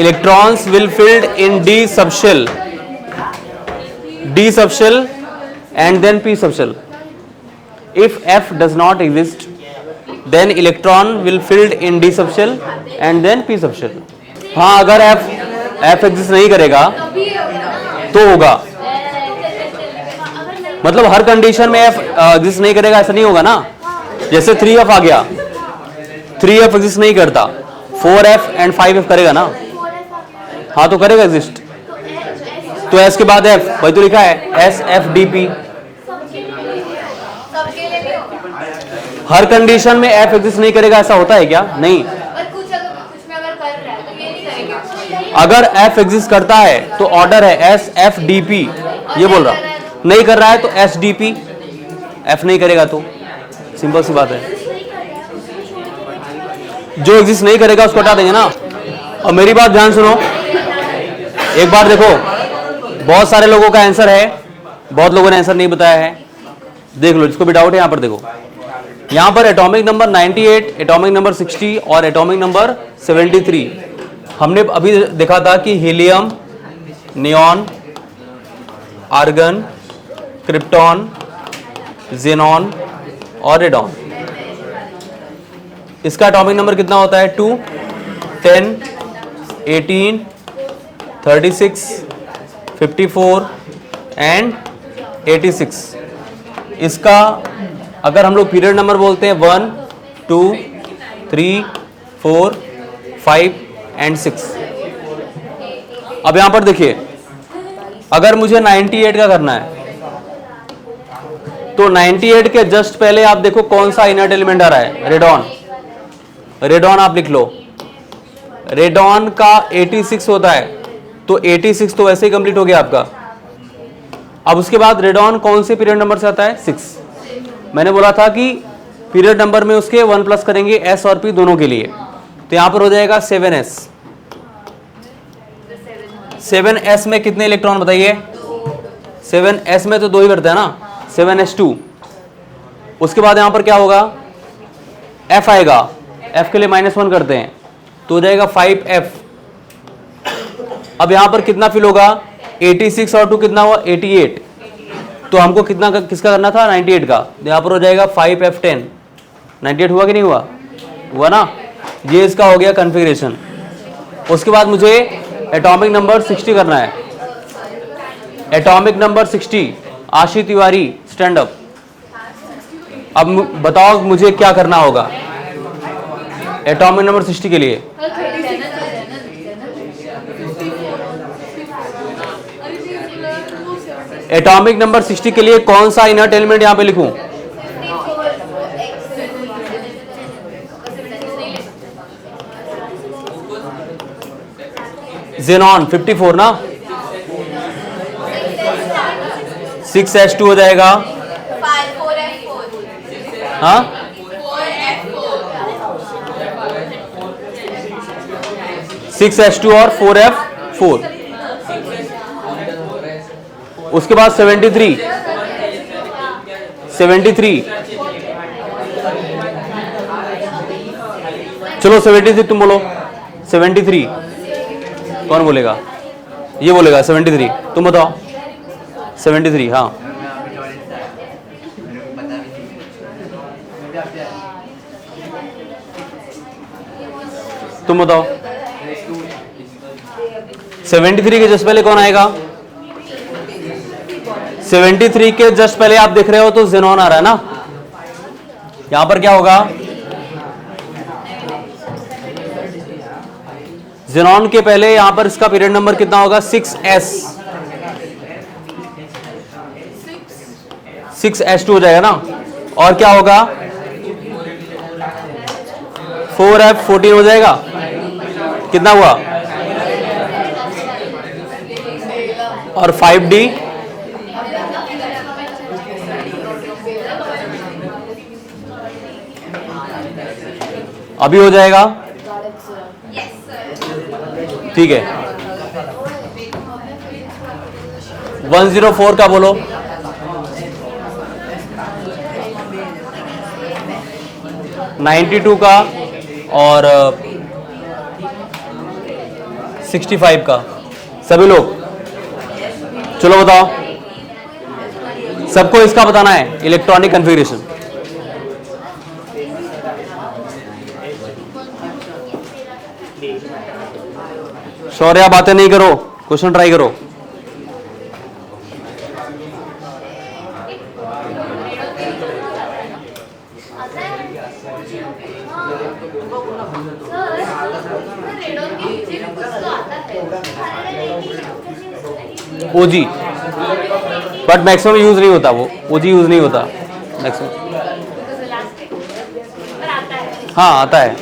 Electrons will filled in D subshell and then P subshell. If F does not exist, then electron will filled in D subshell and then P subshell. हाँ अगर F exist नहीं करेगा तो होगा, मतलब हर कंडीशन में F एग्जिस्ट नहीं करेगा ऐसा नहीं होगा ना। जैसे 3F आ गया, 3F एग्जिस्ट नहीं करता, 4F एंड 5F करेगा ना। हाँ तो करेगा एग्जिस्ट, तो S के बाद F, वही तो लिखा है SFDP। सबके लिए भी होगा। हर कंडीशन में F एग्जिस्ट नहीं करेगा ऐसा होता है क्या? नहीं। पर कुछ में अगर कर रहा है तो ये नहीं करेंगे। अगर F एग्जिस्ट करता है तो ऑर्डर है SFDP, ये बोल रहा। नहीं कर रहा है तो SDP, F नहीं करेगा तो सिंपल सी बात है, जो एग्जिस्ट नहीं करेगा उसको हटा देंगे ना। और मेरी बात ध्यान सुनो, एक बार देखो, बहुत सारे लोगों का आंसर है, बहुत लोगों ने आंसर नहीं बताया है, देख लो जिसको भी डाउट है। यहाँ पर देखो, यहाँ पर एटॉमिक नंबर 98, एटॉमिक नंबर 60 और एटॉमिक नंबर 73 हमने अभी देखा था कि helium, neon, argon, krypton, xenon और रेडॉन। इसका एटॉमिक नंबर कितना होता है? 2, 10, 18, 36, 54 एंड 86। इसका अगर हम लोग पीरियड नंबर बोलते हैं 1, 2, 3, 4, 5 एंड 6। अब यहां पर देखिए, अगर मुझे 98 का करना है तो 98 के जस्ट पहले आप देखो कौन सा इनर्ट एलिमेंट आ रहा है? रेडॉन। रेडॉन आप लिख लो, रेडॉन का 86 होता है, तो 86 तो वैसे ही कंप्लीट हो गया आपका। अब उसके बाद रेडॉन कौन से पीरियड नंबर से आता है? 6। मैंने बोला था कि पीरियड नंबर में उसके 1 प्लस करेंगे S और P दोनों के लिए, तो यहां पर हो जाएगा 7S। 7S में कितने इलेक्ट्रॉन बताइए? 7S में तो 2 ही करते हैं ना, 7S2। उसके बाद यहां पर क्या होगा? F आएगा, F के लिए -1 करते हैं तो हो जाएगा 5F। अब यहां पर कितना फिल होगा? 86 और 2 कितना हुआ? 88। तो हमको कितना किसका करना था? 98 का, तो यहां पर हो जाएगा 5F10। 98 हुआ कि नहीं हुआ? हुआ ना। ये इसका हो गया कॉन्फ़िगरेशन। उसके बाद मुझे एटॉमिक नंबर 60 करना है। एटॉमिक नंबर 60, आशी तिवारी स्टैंड अप। अब बताओ मुझे क्या करना होगा एटॉमिक नंबर 60 के लिए। एटॉमिक नंबर 60 के लिए कौन सा इनर्ट एलिमेंट यहां पे लिखूं? ज़ेनॉन 54 ना, 6H2 हो जाएगा। हाँ 6H2 और 4F4। उसके बाद 73 चलो 73 तुम बोलो। 73 कौन बोलेगा? ये बोलेगा 73, तुम बताओ। 73 हाँ तुम बताओ। 73 के जस्ट पहले कौन आएगा? 73 के जस्ट पहले आप देख रहे हो तो ज़ेनॉन आ रहा है ना। यहां पर क्या होगा? ज़ेनॉन के पहले यहां पर इसका पीरियड नंबर कितना होगा? 6H2 हो जाएगा ना। और क्या होगा? 4F14 हो जाएगा। कितना हुआ? और 5D अभी हो जाएगा। ठीक है 104 का बोलो। 92 का और 65 का। सभी लोग चलो बताओ। सबको इसका बताना है इलेक्ट्रॉनिक कन्फिगरेशन। शौर्या बातें नहीं करो, क्वेश्चन ट्राई करो। ओजी बट मैक्सिमम यूज नहीं होता, वो ओजी यूज नहीं होता मैक्सिमम। हाँ आता है।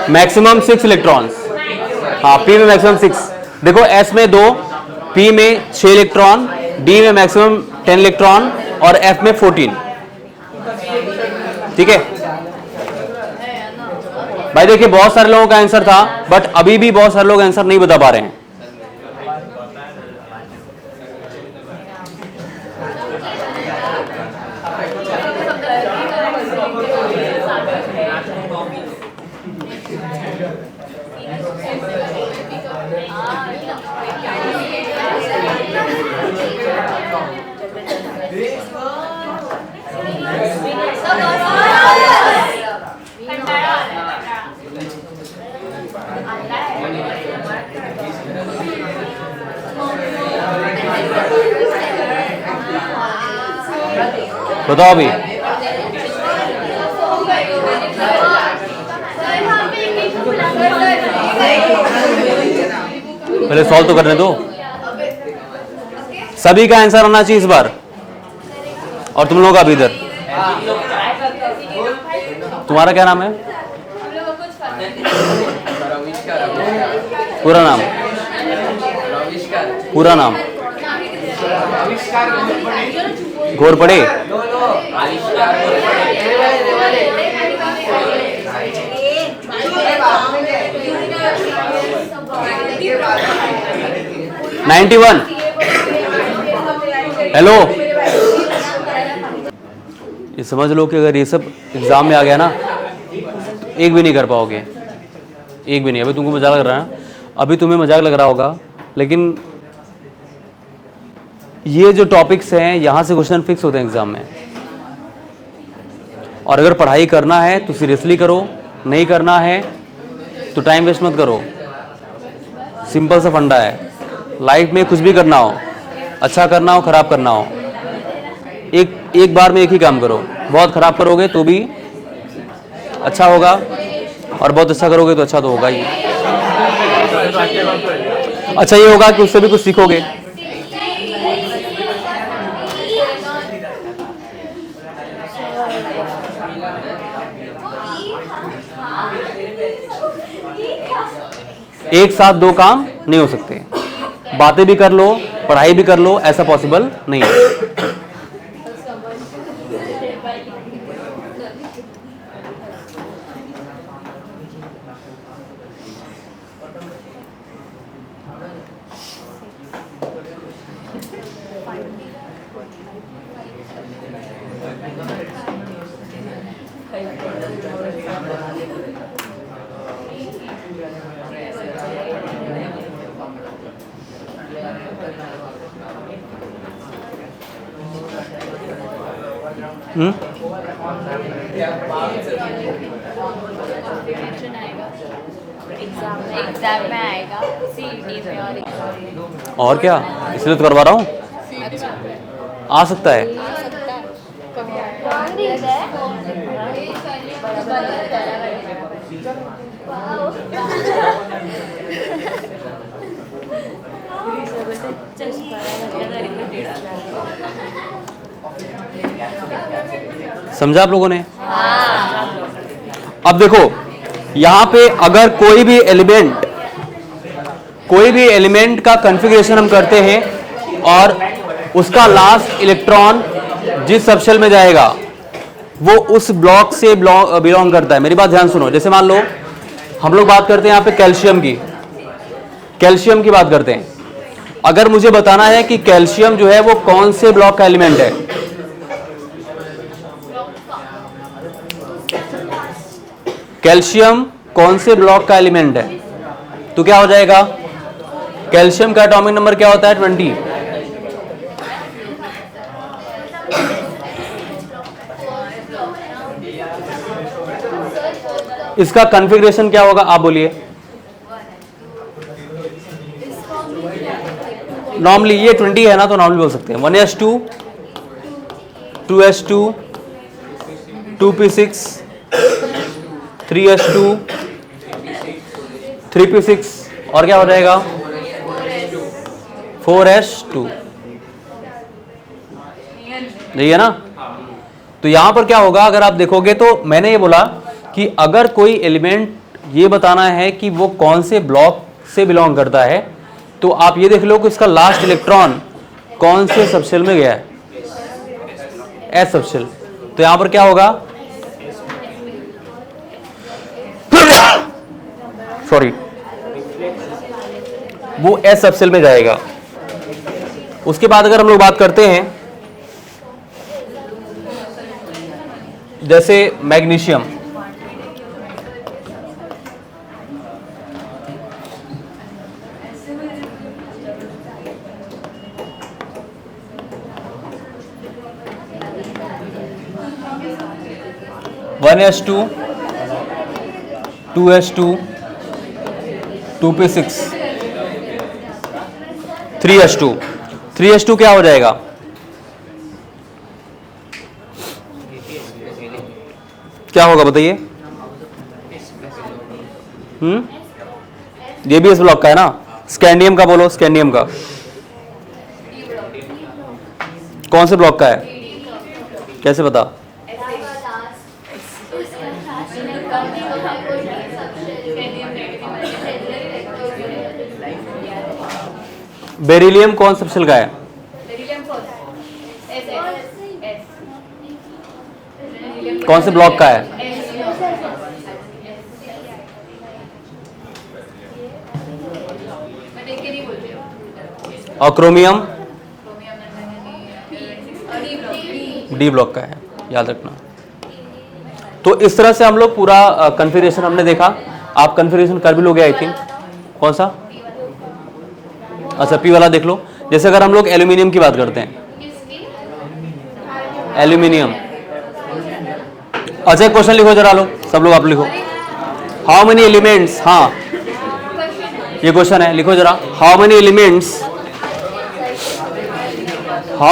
Maximum 6 electrons. हाँ पी में मैक्सिमम 6। देखो एस में 2, पी में 6 इलेक्ट्रॉन, डी में मैक्सिमम 10 इलेक्ट्रॉन और एफ में 14। ठीक है भाई। देखिए बहुत सारे लोगों का आंसर था बट अभी भी बहुत सारे लोग आंसर नहीं बता पा रहे हैं। बताओ अभी। पहले सॉल्व तो करने दो। सभी का आंसर आना चाहिए इस बार। और तुम लोगों का भी इधर। तुम्हारा क्या नाम है? पूरा नाम? पूरा नाम घोर पड़े। $91। हेलो ये समझ लो कि अगर ये सब एग्जाम में आ गया ना एक भी नहीं कर पाओगे, एक भी नहीं। अभी तुमको मजाक लग रहा है, अभी तुम्हें मजाक लग रहा होगा, लेकिन ये जो टॉपिक्स हैं यहाँ से क्वेश्चन फिक्स होते हैं एग्जाम में। और अगर पढ़ाई करना है तो सीरियसली करो, नहीं करना है तो टाइम वेस्ट मत करो। सिंपल सा फंडा है। लाइफ में कुछ भी करना हो, अच्छा करना हो खराब करना हो, एक बार में एक ही काम करो। बहुत खराब करोगे तो भी अच्छा होगा, और बहुत अच्छा करोगे तो अच्छा तो होगा ही। अच्छा ये होगा कि उससे भी कुछ सीखोगे। एक साथ दो काम नहीं हो सकते। बातें भी कर लो, पढ़ाई भी कर लो, ऐसा पॉसिबल नहीं है। एग्जाम में आएगा, सीईटी में और एग्जाम में। और क्या, इसलिए तो करवा रहा हूँ। आ सकता है। समझा आप लोगों ने? अब देखो यहां पे अगर कोई भी एलिमेंट का कॉन्फ़िगरेशन हम करते हैं और उसका लास्ट इलेक्ट्रॉन जिस सबशेल में जाएगा वो उस ब्लॉक से बिलोंग करता है। मेरी बात ध्यान सुनो। जैसे मान लो हम लोग बात करते हैं यहाँ पे कैल्शियम की बात करते हैं। अगर मुझे बताना है कि कैल्शियम जो है वो कौन से ब्लॉक का एलिमेंट है, कैल्शियम कौन से ब्लॉक का एलिमेंट है, तो क्या हो जाएगा? कैल्शियम का एटॉमिक नंबर क्या होता है? 20। इसका कॉन्फ़िगरेशन क्या होगा आप बोलिए? नॉर्मली ये 20 है ना, तो नॉर्मली बोल सकते हैं 1s2 2s2 2p6 3s2 3p6 और क्या हो जाएगा? 4s2। यही है ना? तो यहां पर क्या होगा अगर आप देखोगे तो मैंने ये बोला कि अगर कोई एलिमेंट ये बताना है कि वो कौन से ब्लॉक से बिलोंग करता है, तो आप ये देख लो कि उसका लास्ट इलेक्ट्रॉन कौन से सबशेल में गया है, एस सबशेल। तो यहां पर क्या होगा? सॉरी, वो एस सबशेल में जाएगा। उसके बाद अगर हम लोग बात करते हैं जैसे magnesium, one S to 2s2 2p6 3s2 क्या हो जाएगा? क्या होगा बताइए? ये भी इस ब्लॉक का है ना। स्कैंडियम का बोलो, स्कैंडियम का कौन से ब्लॉक का है? कैसे पता? बेरिलियम कौन सबशेल का है? कौन से ब्लॉक का है? और क्रोमियम डी ब्लॉक का है, याद रखना। तो इस तरह से हम लोग पूरा कॉन्फ़िगरेशन हमने देखा। आप कॉन्फ़िगरेशन कर भी लोगे आई थिंक। कौन सा? अच्छा पी वाला देख लो। जैसे अगर हम लोग एल्यूमिनियम की बात करते हैं, एल्यूमिनियम। अच्छा क्वेश्चन लिखो जरा लो, सब लोग आप लिखो। हाउ मेनी एलिमेंट्स, हाँ ये क्वेश्चन है, लिखो जरा। हाउ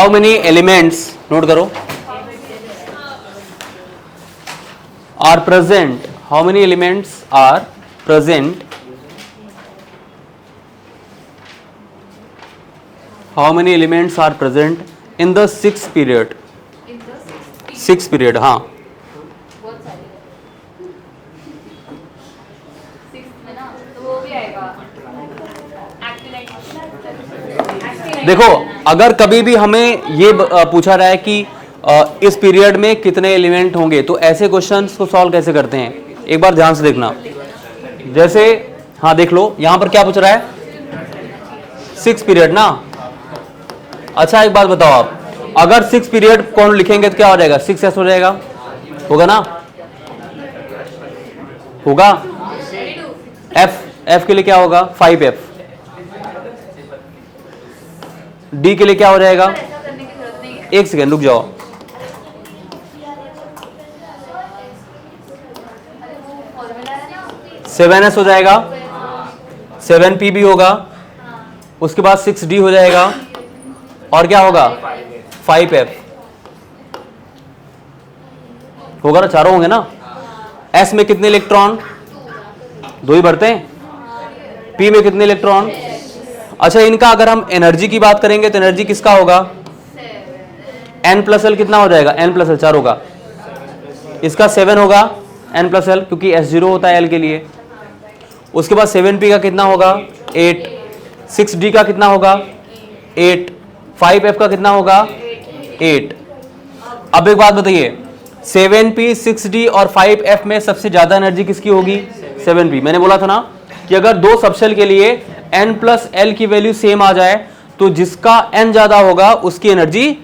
मेनी एलिमेंट्स नोट करो are present, how many elements are present, how many elements are present in the six period, six period, हाँ बहुत सारे सिक्स में ना, तो वो भी आएगा एक्टिलाइट। देखो, अगर कभी भी हमें ये पूछा रहा है कि इस पीरियड में कितने एलिमेंट होंगे, तो ऐसे क्वेश्चंस को सॉल्व कैसे करते हैं, एक बार ध्यान से देखना। जैसे हाँ देख लो, यहां पर क्या पूछ रहा है, सिक्स पीरियड ना। अच्छा एक बात बताओ आप, अगर सिक्स पीरियड कौन लिखेंगे तो क्या हो जाएगा, 6s हो जाएगा, होगा ना, होगा। एफ के लिए क्या होगा, 5f। डी के लिए क्या हो जाएगा, ऐसा करने की जरूरत नहीं है। एक सेकेंड रुक जाओ, 7s हो जाएगा, 7p भी होगा, उसके बाद 6d हो जाएगा, और क्या होगा, 5f होगा ना, चारों होंगे ना। s में कितने इलेक्ट्रॉन, 2 ही भरते हैं। p में कितने इलेक्ट्रॉन। अच्छा, इनका अगर हम एनर्जी की बात करेंगे तो एनर्जी किसका होगा, n+l कितना हो जाएगा, n+l चारों का, इसका 7 होगा n+l, क्योंकि S0 होता है l के लिए। उसके बाद 7p का कितना होगा, 8, 6d का कितना होगा, 8, 5f का कितना होगा, 8। अब एक बात बताइए, 7p, 6d और 5f में सबसे ज्यादा एनर्जी किसकी होगी, 7p। मैंने बोला था ना कि अगर दो सबशेल के लिए n+l की वैल्यू सेम आ जाए तो जिसका n ज्यादा होगा उसकी एनर्जी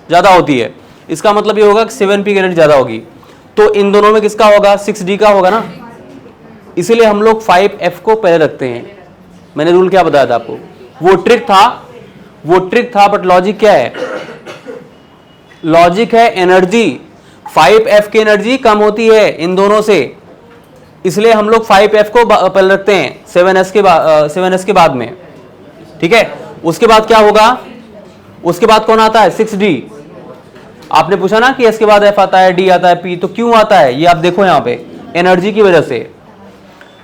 ज्यादा होती है। इसका मतलब ये होगा कि 7p की एनर्जी ज्यादा होगी। तो इन दोनों में किसका होगा, 6d का होगा ना, इसीलिए हम लोग 5f को पहले रखते हैं। मैंने रूल क्या बताया था आपको, वो ट्रिक था, बट लॉजिक क्या है, लॉजिक है एनर्जी। 5f की एनर्जी कम होती है इन दोनों से, इसलिए हम लोग 5f को पहले रखते हैं 7s के बाद में, ठीक है। उसके बाद क्या होगा, उसके बाद कौन आता है, 6d। आपने पूछा ना कि s के बाद f आता है, d आता है, p, तो क्यों आता है, ये आप देखो यहां पे, एनर्जी की वजह से।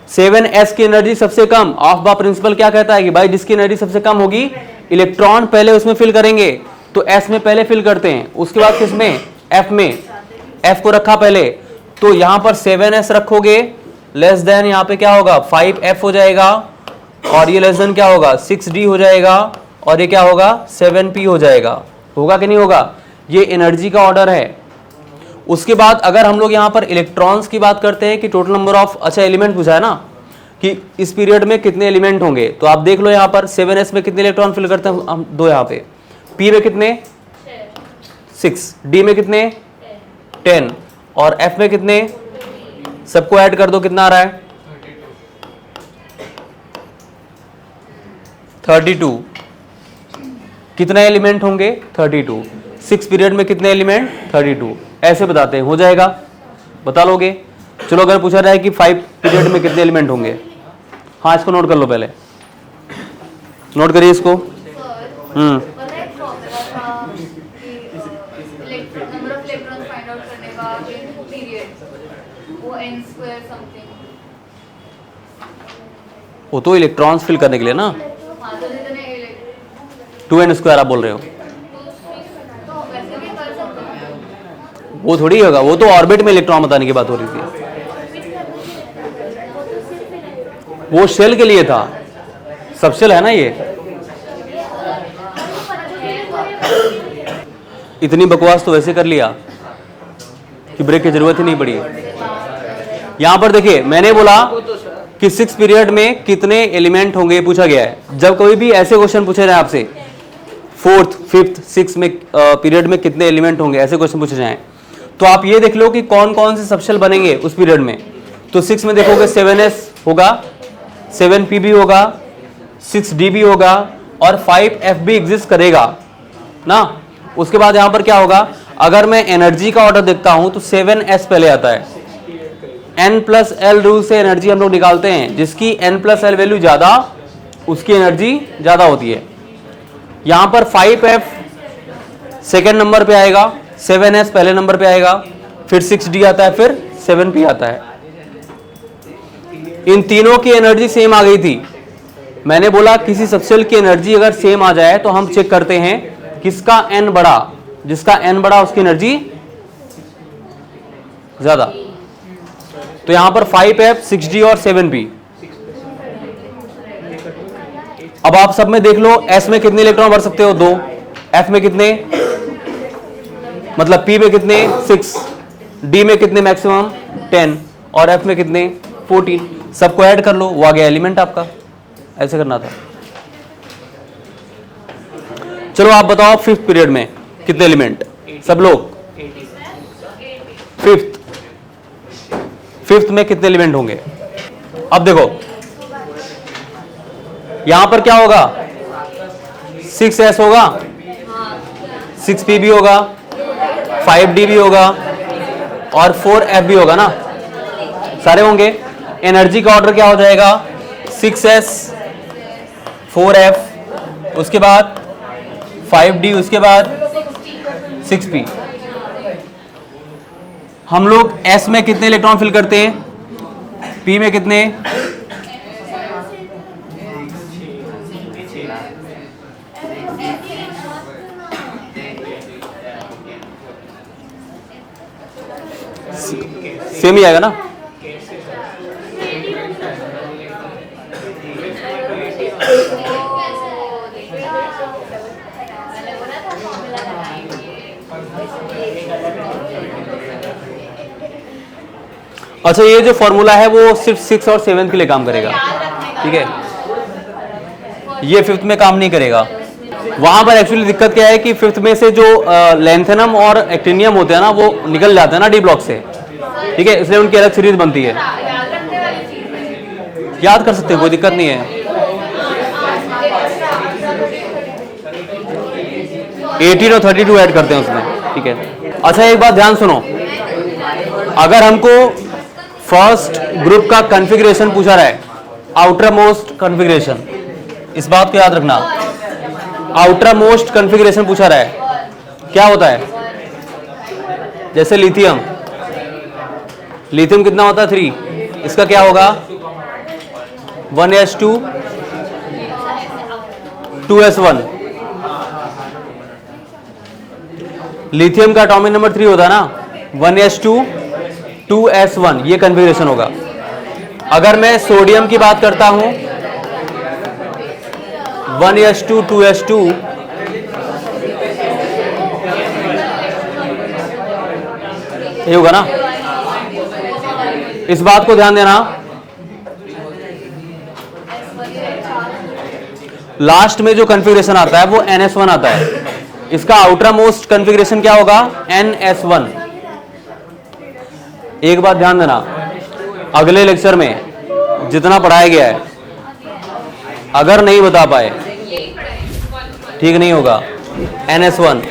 7s की एनर्जी सबसे कम, ऑफ बा प्रिंसिपल क्या कहता है कि भाई जिसकी एनर्जी सबसे कम होगी, इलेक्ट्रॉन पहले उसमें फिल करेंगे, तो s में पहले फिल करते हैं, उसके बाद किसमें, f में, f को रखा पहले, तो यहां पर 7s रखोगे, लेस देन यहाँ पे क्या होगा, 5f हो जाएगा, और ये लेस देन क्या होगा, 6d हो जाएगा, और ये क्या होगा, 7p हो जाएगा। होगा कि नहीं होगा, ये एनर्जी का ऑर्डर है। उसके बाद अगर हम लोग यहाँ पर इलेक्ट्रॉन्स की बात करते हैं कि टोटल नंबर ऑफ, अच्छा एलिमेंट पूछा है ना कि इस पीरियड में कितने एलिमेंट होंगे, तो आप देख लो यहाँ पर 7s में कितने इलेक्ट्रॉन फिल करते हैं हम, 2 यहाँ पे, p में कितने, 6, d में कितने, 10, और f में कितने, सबको ऐड कर दो, कितना आ रहा है, 32। कितने एलिमेंट होंगे, 32। 6 पीरियड में कितने एलिमेंट, 32। ऐसे बताते हैं, हो जाएगा, बता लोगे। चलो अगर पूछा जाए कि 5 पीरियड में कितने एलिमेंट होंगे, हाँ इसको नोट कर लो, पहले नोट करिए इसको। पता है फॉर्मूला था कि number of electrons find out करने का इन पीरियड, वो n² समथिंग, वो तो इलेक्ट्रॉन्स फिल करने के लिए ना, हाँ तो जितने 2n² आप बोल रहे हो, तो वैसे भी कर सकते हैं। वो थोड़ी होगा, वो तो ऑर्बिट में इलेक्ट्रॉन बताने की बात हो रही थी, वो शेल के लिए था, सब शेल है ना ये। इतनी बकवास तो वैसे कर लिया कि ब्रेक की जरूरत ही नहीं पड़ी। यहां पर देखिए, मैंने बोला कि 6 पीरियड में कितने एलिमेंट होंगे पूछा गया है। जब कोई भी ऐसे क्वेश्चन पूछे जाए आपसे 4th, 5th, 6th में पीरियड में कितने एलिमेंट होंगे, ऐसे क्वेश्चन पूछे जाए, तो आप ये देख लो कि कौन कौन से सबशेल बनेंगे उस पीरियड में। तो 6 में देखोगे 7s होगा, 7p भी होगा, 6d भी होगा, और 5f भी एग्जिस्ट करेगा ना। उसके बाद यहां पर क्या होगा, अगर मैं एनर्जी का ऑर्डर देखता हूं तो 7s पहले आता है। n+l रूल से एनर्जी हम लोग निकालते हैं, जिसकी n+l वैल्यू ज्यादा उसकी एनर्जी ज़्यादा होती है। यहाँ पर 5F सेकेंड नंबर पे आएगा, 7S पहले नंबर पे आएगा, फिर 6D आता है, फिर 7P आता है। इन तीनों की एनर्जी सेम आ गई थी। मैंने बोला किसी सब्सटेंस की एनर्जी अगर सेम आ जाए तो हम चेक करते हैं किसका n बड़ा, जिसका n बड़ा उसकी एनर्जी ज्यादा। तो यहां पर 5F, 6D और 7P। अब आप सब में देख लो, S में कितने इलेक्ट्रॉन भर सकते हो? 2। F में कितने, मतलब P में कितने? 6। D में कितने मैक्सिमम? 10। और F में कितने? 14। सबको ऐड कर लो, वो आ गया एलिमेंट आपका। ऐसे करना था। चलो आप बताओ 5th पीरियड में कितने एलिमेंट? सब लोग 5th में कितने एलिमेंट होंगे? अब देखो यहां पर क्या होगा? 6S होगा, 6P भी होगा, 5D भी होगा और 4F भी होगा ना, सारे होंगे। एनर्जी का ऑर्डर क्या हो जाएगा? 6S, 4F, उसके बाद 5D, उसके बाद 6P। हम लोग S में कितने इलेक्ट्रॉन फिल करते हैं? P में कितने? सेम ही आएगा ना। अच्छा, ये जो फॉर्मूला है वो सिर्फ 6 और 7 के लिए काम करेगा, ठीक है? ये 5th में काम नहीं करेगा। वहां पर एक्चुअली दिक्कत क्या है कि 5th में से जो लैंथेनम और एक्टिनियम होते हैं ना, वो निकल जाते हैं ना डी ब्लॉक से, ठीक है? इसलिए उनकी अलग सीरीज बनती है। याद कर सकते हैं, कोई दिक्कत नहीं है। 18 और 32 ऐड करते हैं उसमें, ठीक है? अच्छा, एक बात ध्यान सुनो, अगर हमको फर्स्ट ग्रुप का कॉन्फ़िगरेशन पूछा रहा है, आउटर मोस्ट कॉन्फ़िगरेशन, इस बात को याद रखना, आउटर मोस्ट कॉन्फ़िगरेशन पूछा रहा है, क्या होता है? जैसे लिथियम कितना होता है? 3। इसका क्या होगा? 1s2 2s1। लिथियम का एटॉमिक नंबर 3 होता है ना, 1s2 2s1, ये कॉन्फ़िगरेशन होगा। अगर मैं सोडियम की बात करता हूं, 1s2 2s2, ये होगा ना। इस बात को ध्यान देना, लास्ट में जो कॉन्फ़िगरेशन आता है वो NS1 आता है। इसका आउटर मोस्ट कॉन्फ़िगरेशन क्या होगा? NS1। एक बात ध्यान देना, अगले लेक्चर में जितना पढ़ाया गया है अगर नहीं बता पाए, ठीक नहीं होगा। NS1।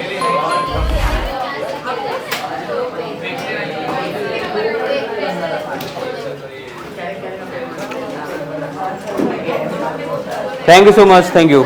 Thank you so much, thank you.